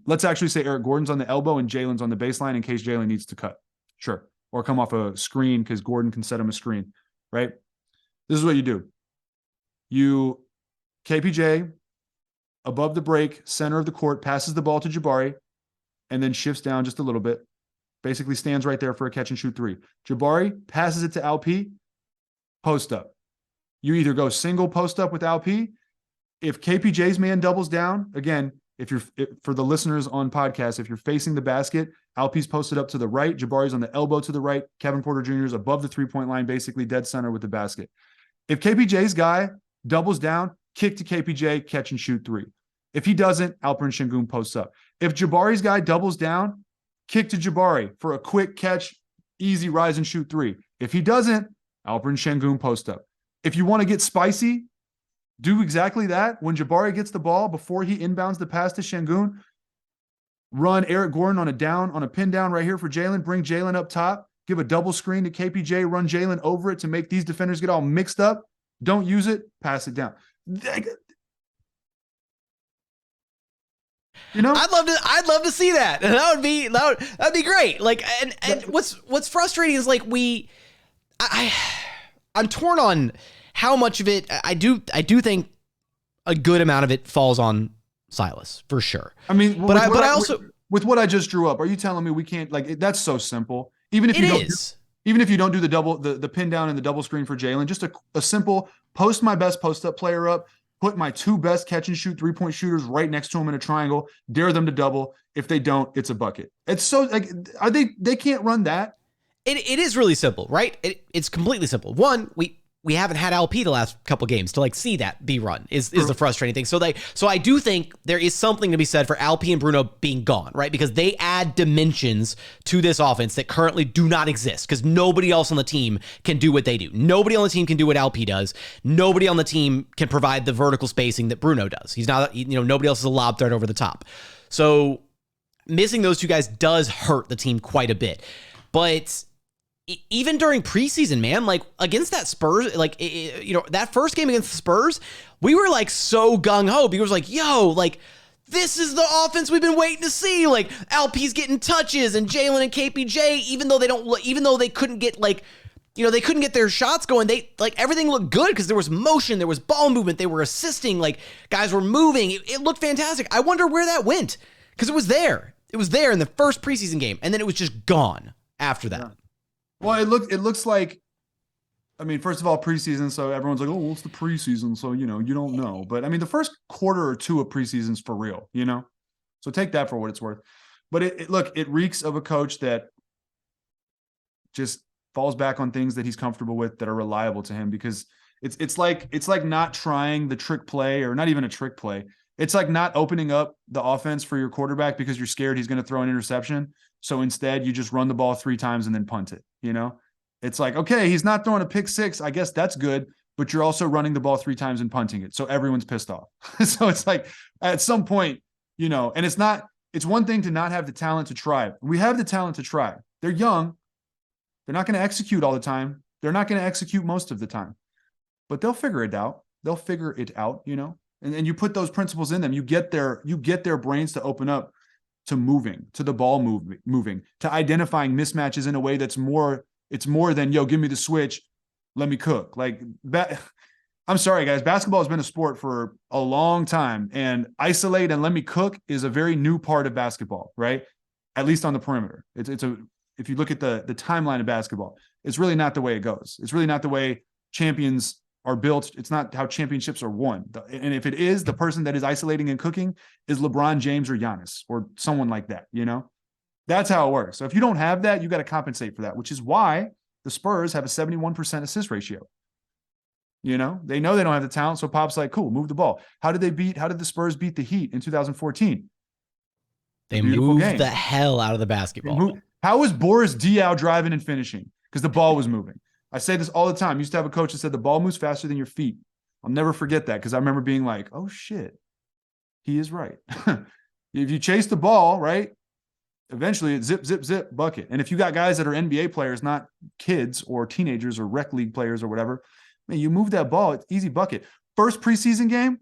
Let's actually say Eric Gordon's on the elbow and Jalen's on the baseline in case Jalen needs to cut. Sure. Or come off a screen because Gordon can set him a screen, right? This is what you do. KPJ, above the break, center of the court, passes the ball to Jabari, and then shifts down just a little bit. Basically stands right there for a catch and shoot 3. Jabari passes it to LP, post up. You either go single post up with LP. If KPJ's man doubles down, again, for the listeners on podcast, if you're facing the basket, Alpi's posted up to the right, Jabari's on the elbow to the right, Kevin Porter Jr. is above the 3-point line, basically dead center with the basket. If KPJ's guy doubles down, kick to KPJ, catch and shoot 3. If he doesn't, Alperen Şengün posts up. If Jabari's guy doubles down, kick to Jabari for a quick catch, easy rise and shoot 3. If he doesn't, Alperen Şengün post up. If you want to get spicy, do exactly that. When Jabari gets the ball, before he inbounds the pass to Şengün, run Eric Gordon on a pin down right here for Jalen, bring Jalen up top, give a double screen to KPJ, run Jalen over it to make these defenders get all mixed up. Don't use it, pass it down. I'd love to see that. That'd be great. And what's frustrating is I'm torn on how much of it. I do think a good amount of it falls on Silas for sure. I mean, but I also with what I just drew up, are you telling me we can't that's so simple? Even if you don't do the pin down and the double screen for Jalen, just a simple post my best post up player up, put my 2 best catch and shoot 3-point shooters right next to them in a triangle, dare them to double. If they don't, it's a bucket. It's so like, they can't run that. It is really simple, right? It's completely simple. One, we haven't had LP the last couple games to like see that be run is the frustrating thing. So I do think there is something to be said for LP and Bruno being gone, right? Because they add dimensions to this offense that currently do not exist because nobody else on the team can do what they do. Nobody on the team can do what LP does. Nobody on the team can provide the vertical spacing that Bruno does. He's not, nobody else is a lob threat over the top. So missing those two guys does hurt the team quite a bit. But even during preseason, man, like against that Spurs, like, that first game against the Spurs, we were like so gung-ho because it was like, yo, like this is the offense we've been waiting to see. Like LP's getting touches and Jalen and KPJ, even though they couldn't get like, they couldn't get their shots going. They like everything looked good because there was motion, there was ball movement, they were assisting, like guys were moving. It looked fantastic. I wonder where that went because it was there. It was there in the first preseason game, and then it was just gone after that. Yeah. Well, it looks like, I mean, first of all, preseason, so everyone's like, oh, well, it's the preseason, so, you don't know. But, I mean, the first quarter or two of preseason's for real, So take that for what it's worth. But, it reeks of a coach that just falls back on things that he's comfortable with that are reliable to him because it's like not trying the trick play or not even a trick play. It's like not opening up the offense for your quarterback because you're scared he's going to throw an interception. So instead, you just run the ball 3 times and then punt it, It's like, okay, he's not throwing a pick 6. I guess that's good, but you're also running the ball 3 times and punting it. So everyone's pissed off. So it's like at some point, and it's one thing to not have the talent to try. We have the talent to try. They're young. They're not going to execute all the time. They're not going to execute most of the time, but they'll figure it out. And you put those principles in them. You get their brains to open up to moving, to the ball moving, to identifying mismatches in a way it's more than, yo, give me the switch, let me cook. Like, I'm sorry, guys, basketball has been a sport for a long time, and isolate and let me cook is a very new part of basketball, right? At least on the perimeter. If you look at the timeline of basketball, it's really not the way it goes. It's really not the way champions are built. It's not how championships are won. And if it is, the person that is isolating and cooking is LeBron James or Giannis or someone like that, That's how it works. So if you don't have that, you got to compensate for that, which is why the Spurs have a 71% assist ratio. They know they don't have the talent, so Pop's like, cool, move the ball. How did the Spurs beat the Heat in 2014? They moved the hell out of the basketball. How was Boris Diaw driving and finishing? Because the ball was moving. I say this all the time. I used to have a coach that said the ball moves faster than your feet. I'll never forget that because I remember being like, oh, shit, he is right. If you chase the ball, right, eventually it's zip, zip, zip, bucket. And if you got guys that are NBA players, not kids or teenagers or rec league players or whatever, man, you move that ball, it's easy bucket. First preseason game,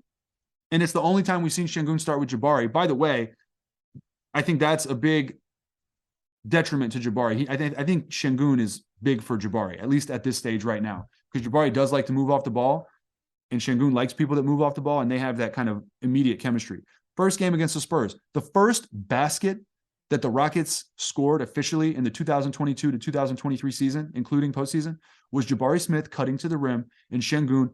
and it's the only time we've seen Şengün start with Jabari. By the way, I think that's a big detriment to Jabari. I think Şengün is big for Jabari, at least at this stage right now, because Jabari does like to move off the ball, and Şengün likes people that move off the ball, and they have that kind of immediate chemistry. First game against the Spurs, the first basket that the Rockets scored officially in the 2022 to 2023 season, including postseason, was Jabari Smith cutting to the rim and Şengün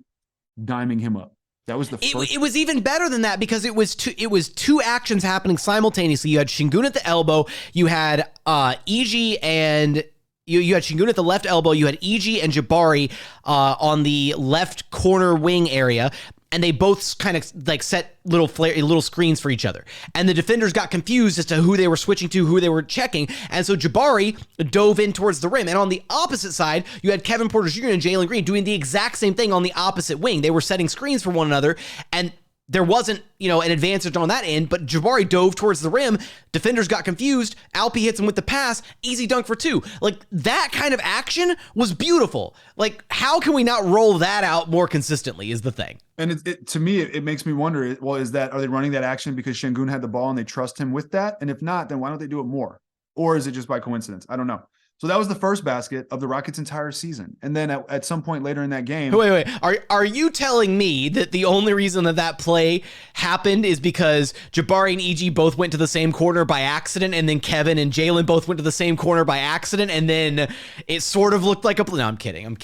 diming him up. That was the first. It was even better than that because it was two actions happening simultaneously. You had Şengün at the elbow, you had EG and you had Şengün at the left elbow, you had EG and Jabari on the left corner wing area. And they both kind of like set little screens for each other. And the defenders got confused as to who they were switching to, who they were checking. And so Jabari dove in towards the rim. And on the opposite side, you had Kevin Porter Jr. and Jalen Green doing the exact same thing on the opposite wing. They were setting screens for one another. And there wasn't, an advantage on that end, but Jabari dove towards the rim. Defenders got confused. Alpi hits him with the pass. Easy dunk for 2. Like, that kind of action was beautiful. Like, how can we not roll that out more consistently is the thing. And to me, it makes me wonder, well, are they running that action because Şengün had the ball and they trust him with that? And if not, then why don't they do it more? Or is it just by coincidence? I don't know. So that was the first basket of the Rockets' entire season. And then at some point later in that game... Wait. Are you telling me that the only reason that play happened is because Jabari and EG both went to the same corner by accident, and then Kevin and Jalen both went to the same corner by accident, and then it sort of looked like a... No, I'm kidding.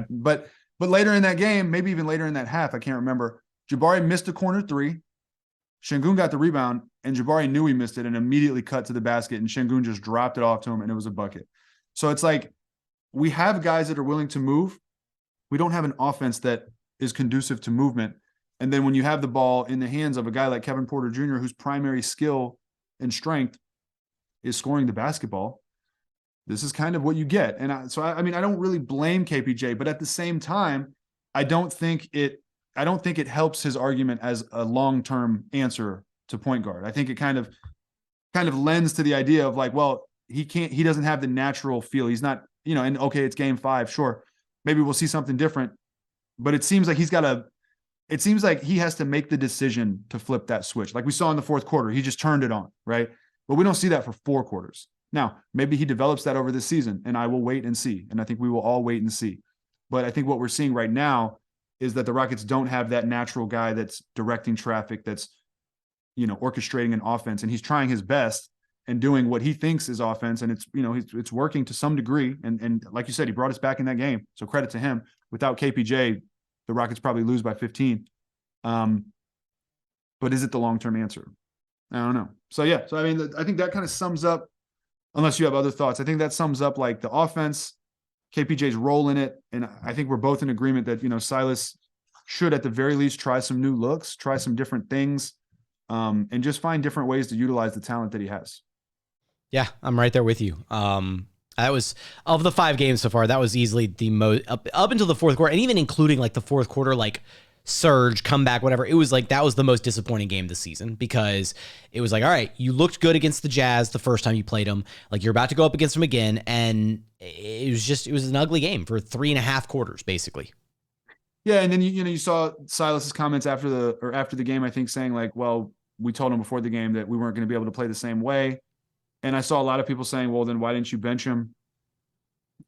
But But later in that game, maybe even later in that half, I can't remember, Jabari missed a corner three. Şengün got the rebound, and Jabari knew he missed it and immediately cut to the basket, and Şengün just dropped it off to him, and it was a bucket. So it's like we have guys that are willing to move. We don't have an offense that is conducive to movement. And then when you have the ball in the hands of a guy like Kevin Porter Jr., whose primary skill and strength is scoring the basketball, this is kind of what you get. And I mean, I don't really blame KPJ, but at the same time, I don't think it helps his argument as a long-term answer to point guard. I think it kind of lends to the idea of like, well, he doesn't have the natural feel. He's not, and okay, it's game 5. Sure. Maybe we'll see something different, but it seems like he has to make the decision to flip that switch. Like we saw in the fourth quarter, he just turned it on, right? But we don't see that for 4 quarters. Now, maybe he develops that over the season, and I will wait and see. And I think we will all wait and see. But I think what we're seeing right now is that the Rockets don't have that natural guy that's directing traffic, that's, orchestrating an offense. And he's trying his best and doing what he thinks is offense. And it's working to some degree. And like you said, he brought us back in that game. So credit to him. Without KPJ, the Rockets probably lose by 15. But is it the long-term answer? I don't know. So, yeah. So, I mean, I think that kind of sums up, unless you have other thoughts, I think that sums up like the offense, KPJ's role in it. And I think we're both in agreement that, Silas should at the very least try some new looks, try some different things, and just find different ways to utilize the talent that he has. Yeah, I'm right there with you. That was, of the 5 games so far, that was easily the most up until the fourth quarter, and even including like the fourth quarter, like surge, comeback, whatever. It was like, that was the most disappointing game this season, because it was like, all right, you looked good against the Jazz the first time you played them. Like you're about to go up against them again. And it was an ugly game for 3.5 quarters, basically. Yeah. And then, you saw Silas's comments after the game, I think, saying like, well, we told him before the game that we weren't going to be able to play the same way. And I saw a lot of people saying, well, then why didn't you bench him?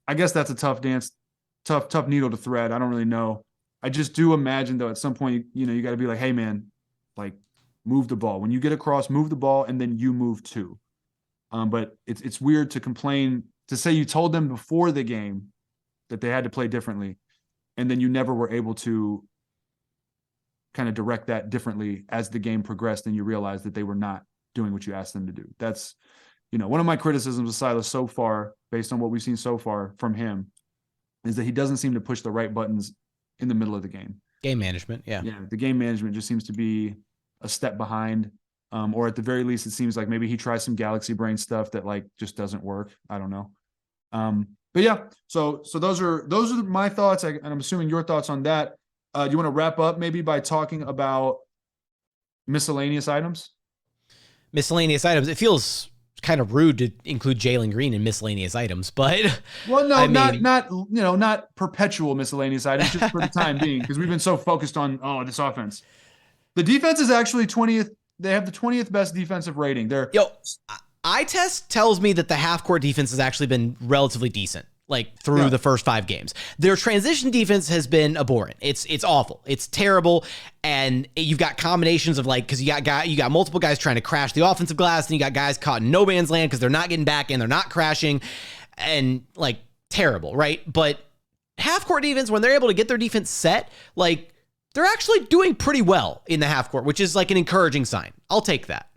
I guess that's a tough needle to thread. I don't really know. I just do imagine, though, at some point, you got to be like, hey, man, like, move the ball. When you get across, move the ball, and then you move too. But it's weird to complain, to say you told them before the game that they had to play differently, and then you never were able to kind of direct that differently as the game progressed, and you realized that they were not doing what you asked them to do. That's, one of my criticisms of Silas so far, based on what we've seen so far from him, is that he doesn't seem to push the right buttons in the middle of the game. Game management, yeah. Yeah, the game management just seems to be a step behind, or at the very least, it seems like maybe he tries some galaxy brain stuff that like just doesn't work. I don't know. But yeah, so those are my thoughts, and I'm assuming your thoughts on that. Do you want to wrap up maybe by talking about miscellaneous items? Miscellaneous items. It feels kind of rude to include Jalen Green in miscellaneous items, but well, no, not perpetual miscellaneous items, just for the time being, because we've been so focused on this offense. The defense is actually 20th. They have the 20th best defensive rating. Eye test tells me that the half-court defense has actually been relatively decent, like through the first 5 games. Their transition defense has been abhorrent. It's awful. It's terrible. And you've got combinations of like, because you got multiple guys trying to crash the offensive glass, and you got guys caught in no man's land because they're not getting back and they're not crashing, and like terrible, right? But half-court defense, when they're able to get their defense set, like they're actually doing pretty well in the half-court, which is like an encouraging sign. I'll take that.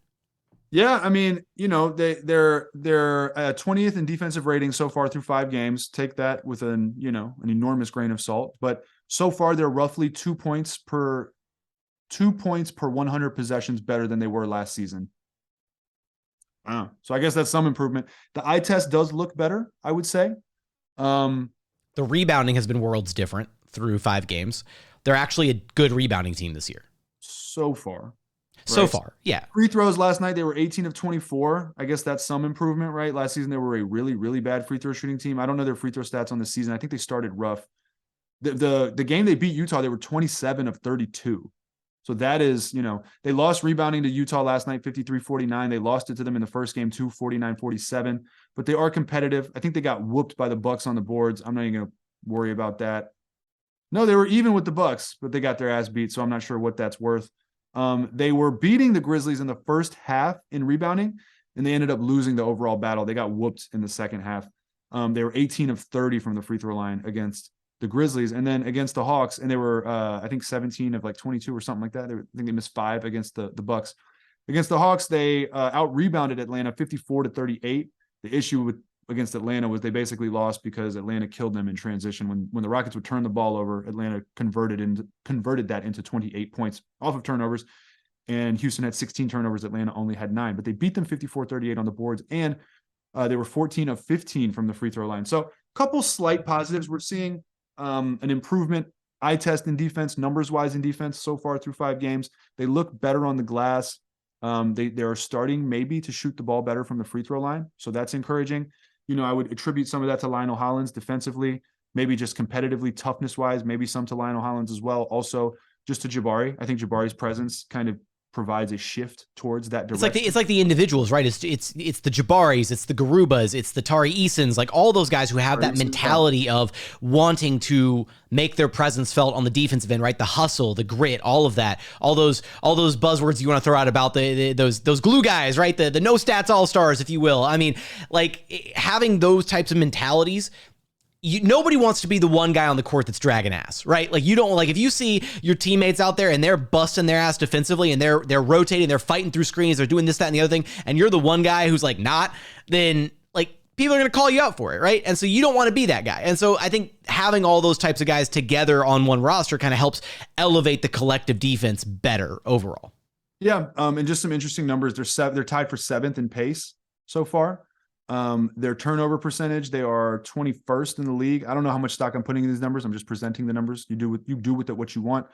Yeah, I mean, they're 20th in defensive rating so far through 5 games. Take that with an enormous grain of salt. But so far, they're roughly 2 points per 100 possessions better than they were last season. Wow. So I guess that's some improvement. The eye test does look better, I would say. The rebounding has been worlds different through 5 games. They're actually a good rebounding team this year. So far. So right? far, yeah. Free throws last night, they were 18 of 24. I guess that's some improvement, right? Last season, they were a really, really bad free throw shooting team. I don't know their free throw stats on the season. I think they started rough. The game they beat Utah, they were 27 of 32. So that is, they lost rebounding to Utah last night, 53-49. They lost it to them in the first game, too, 49-47. But they are competitive. I think they got whooped by the Bucks on the boards. I'm not even going to worry about that. No, they were even with the Bucks, but they got their ass beat, so I'm not sure what that's worth. They were beating the Grizzlies in the first half in rebounding, and they ended up losing the overall battle. They got whooped in the second half. They were 18 of 30 from the free throw line against the Grizzlies, and then against the Hawks, and they were I think 17 of like 22 or something like that. I think they missed 5 against the Bucks. Against the Hawks, they out rebounded Atlanta 54-38. The issue against Atlanta was they basically lost because Atlanta killed them in transition. When the Rockets would turn the ball over, Atlanta converted that into 28 points off of turnovers. And Houston had 16 turnovers. Atlanta only had 9, but they beat them 54-38 on the boards. And they were 14 of 15 from the free throw line. So a couple slight positives. We're seeing an improvement eye test in defense, numbers wise in defense so far through 5 games. They look better on the glass. They are starting maybe to shoot the ball better from the free throw line. So that's encouraging. I would attribute some of that to Lionel Hollins defensively, maybe just competitively, toughness wise, maybe some to Lionel Hollins as well. Also just to Jabari. I think Jabari's presence kind of provides a shift towards that direction. It's like the individuals, right? It's the Jabaris, it's the Garubas, it's the Tari Easons, like all those guys who have that mentality of wanting to make their presence felt on the defensive end, right? The hustle, the grit, all of that, all those buzzwords you want to throw out about those glue guys, right? The no stats all-stars, if you will. I mean, like having those types of mentalities. Nobody wants to be the one guy on the court that's dragging ass, right? Like you don't like if you see your teammates out there and they're busting their ass defensively and they're rotating, they're fighting through screens, they're doing this, that, and the other thing, and you're the one guy who's like not, then like people are going to call you out for it, right? And so you don't want to be that guy. And so I think having all those types of guys together on one roster kind of helps elevate the collective defense better overall. Yeah, and just some interesting numbers. They're tied for 7th in pace so far. Their turnover percentage, they are 21st in the league. I don't know how much stock I'm putting in these numbers. I'm just presenting the numbers. You do with it what you want.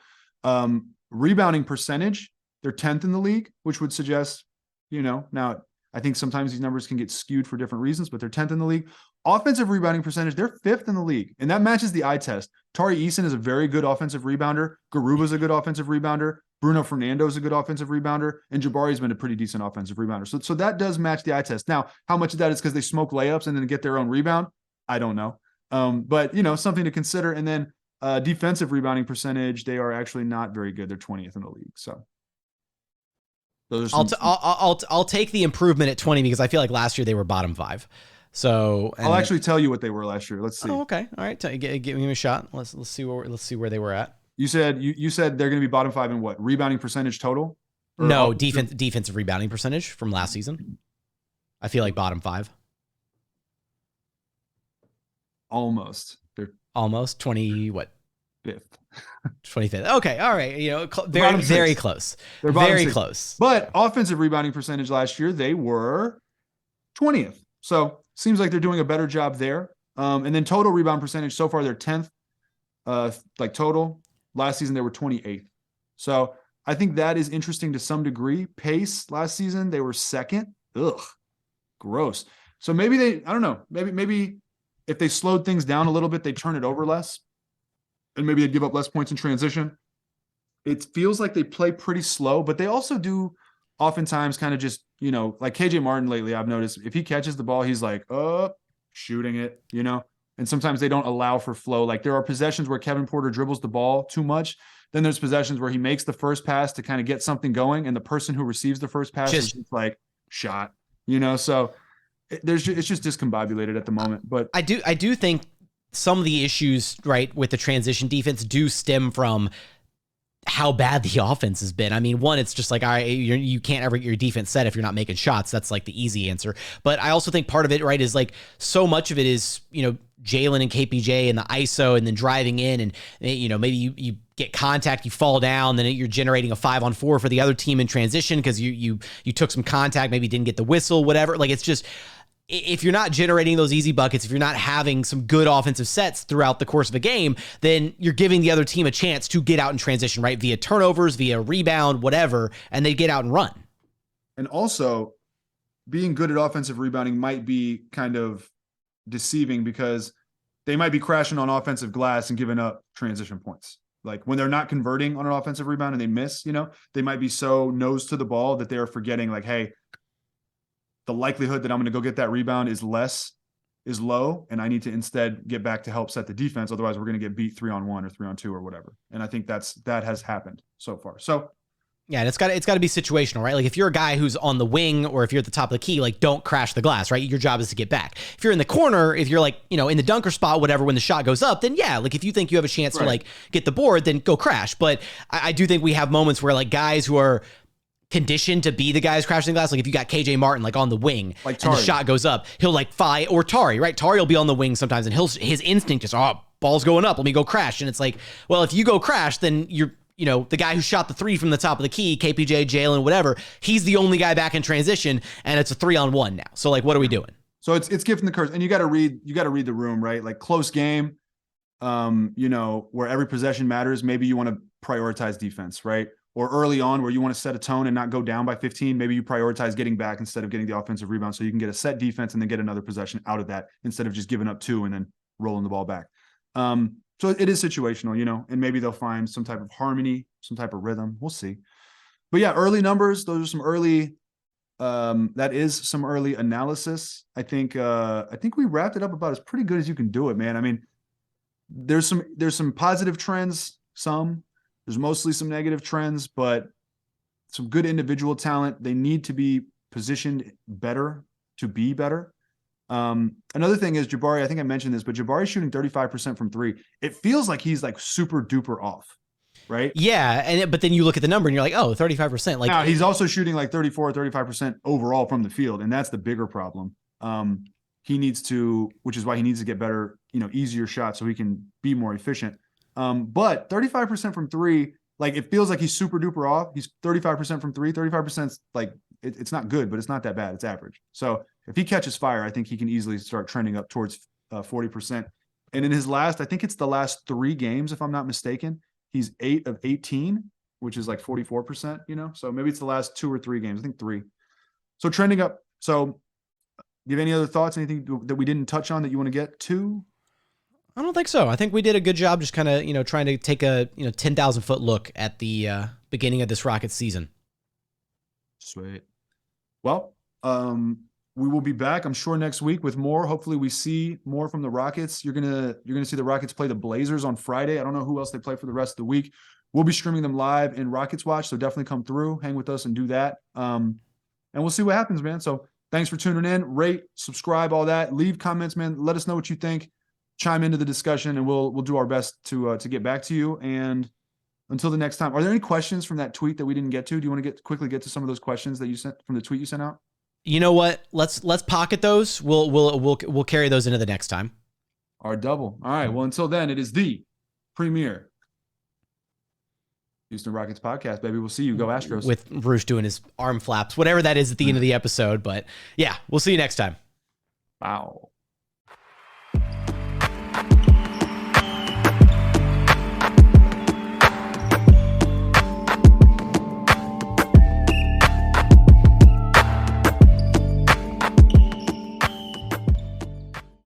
Rebounding percentage, they're 10th in the league, which would suggest, now I think sometimes these numbers can get skewed for different reasons, but they're 10th in the league. Offensive rebounding percentage, they're 5th in the league, and that matches the eye test. Tari Eason is a very good offensive rebounder. Garuba's a good offensive rebounder. Bruno Fernando is a good offensive rebounder, and Jabari's been a pretty decent offensive rebounder. So that does match the eye test. Now, how much of that is because they smoke layups and then get their own rebound? I don't know. But something to consider. And then defensive rebounding percentage, they are actually not very good. They're 20th in the league. So those are I'll take the improvement at 20 because I feel like last year they were bottom 5. So I'll actually tell you what they were last year. Let's see. Oh, okay. All right. Give me a shot. Let's see where they were at. You said they're going to be bottom 5 in what? Rebounding percentage total? No, defensive rebounding percentage from last season. I feel like bottom 5. Almost. They're almost 20 what? 5th. 25th. Okay, all right. Very close. Very close. But offensive rebounding percentage last year, they were 20th. So seems like they're doing a better job there. And then total rebound percentage so far, they're 10th. Like total. Last season, they were 28th. So I think that is interesting to some degree. Pace last season, they were 2nd. Ugh, gross. So maybe I don't know. Maybe if they slowed things down a little bit, they turn it over less. And maybe they'd give up less points in transition. It feels like they play pretty slow, but they also do oftentimes kind of just, like KJ Martin lately, I've noticed if he catches the ball, he's like, shooting it, And sometimes they don't allow for flow. Like there are possessions where Kevin Porter dribbles the ball too much. Then there's possessions where he makes the first pass to kind of get something going, and the person who receives the first pass is just like shot. So it's just discombobulated at the moment. But I do think some of the issues, right, with the transition defense do stem from how bad the offense has been. I mean, one, it's just like, all right, you can't ever get your defense set if you're not making shots. That's like the easy answer. But I also think part of it, right, is like so much of it is, Jalen and KPJ and the ISO and then driving in and, maybe you get contact, you fall down, then you're generating a 5-on-4 for the other team in transition because you took some contact, maybe didn't get the whistle, whatever. Like it's just, if you're not generating those easy buckets, if you're not having some good offensive sets throughout the course of a game, then you're giving the other team a chance to get out in transition, right? Via turnovers, via rebound, whatever, and they get out and run. And also, being good at offensive rebounding might be kind of deceiving because they might be crashing on offensive glass and giving up transition points. Like when they're not converting on an offensive rebound and they miss, they might be so nose to the ball that they're forgetting like, hey, the likelihood that I'm going to go get that rebound is low, and I need to instead get back to help set the defense. Otherwise, we're going to get beat 3-on-1 or 3-on-2 or whatever. And I think that has happened so far. So Yeah, and it's got to be situational, right? Like if you're a guy who's on the wing or if you're at the top of the key, like don't crash the glass, right? Your job is to get back. If you're in the corner, if you're like, in the dunker spot, whatever, when the shot goes up, then yeah, like if you think you have a chance to like get the board, then go crash. But I do think we have moments where like guys who are conditioned to be the guys crashing the glass, like if you got KJ Martin like on the wing like and the shot goes up, he'll like fight, or Tari, right? Tari will be on the wing sometimes and his instinct is, ball's going up, let me go crash. And it's like, well, if you go crash, then you're the guy who shot the three from the top of the key, KPJ, Jalen, whatever, he's the only guy back in transition, and it's a 3-on-1 now. So like, what are we doing? So it's gift and the curse, and you got to read the room, right? Like close game, where every possession matters. Maybe you want to prioritize defense, right? Or early on where you want to set a tone and not go down by 15. Maybe you prioritize getting back instead of getting the offensive rebound, so you can get a set defense and then get another possession out of that instead of just giving up 2 and then rolling the ball back. So it is situational, and maybe they'll find some type of harmony, some type of rhythm. We'll see. But yeah, early numbers, those are some early, that is some early analysis. I think we wrapped it up about as pretty good as you can do it, man. I mean, there's some positive trends, there's mostly some negative trends, but some good individual talent. They need to be positioned better to be better. Another thing is Jabari, I think I mentioned this, but Jabari's shooting 35% from 3. It feels like he's like super duper off, right? Yeah. But then you look at the number and you're like, 35%. Like now he's also shooting like 35% overall from the field. And that's the bigger problem. He needs to, which is why he needs to get better, easier shots so he can be more efficient. But 35% from 3, like it feels like he's super duper off. He's 35% from 3, 35% like it's not good, but it's not that bad. It's average. So if he catches fire, I think he can easily start trending up towards 40%. And in his last, I think it's the last 3 games, if I'm not mistaken, he's 8 of 18, which is like 44%, so maybe it's the last 2 or 3 games. I think 3. So trending up. So do you have any other thoughts, anything that we didn't touch on that you want to get to? I don't think so. I think we did a good job just kind of, trying to take a, 10,000 foot look at the beginning of this Rockets season. Sweet. Well, we will be back, I'm sure, next week with more. Hopefully we see more from the Rockets. You're gonna see the Rockets play the Blazers on Friday. I don't know who else they play for the rest of the week. We'll be streaming them live in Rockets Watch, so definitely come through, hang with us and do that. And we'll see what happens, man. So thanks for tuning in. Rate, subscribe, all that. Leave comments, man. Let us know what you think. Chime into the discussion, and we'll do our best to get back to you. And until the next time, are there any questions from that tweet that we didn't get to? Do you want to quickly get to some of those questions that you sent from the tweet you sent out? You know what? Let's pocket those. We'll carry those into the next time. Our double. All right. Well, until then, it is the premier Houston Rockets podcast, baby. We'll see you. Go Astros. With Roosh doing his arm flaps, whatever that is at the end of the episode. But yeah, we'll see you next time. Wow.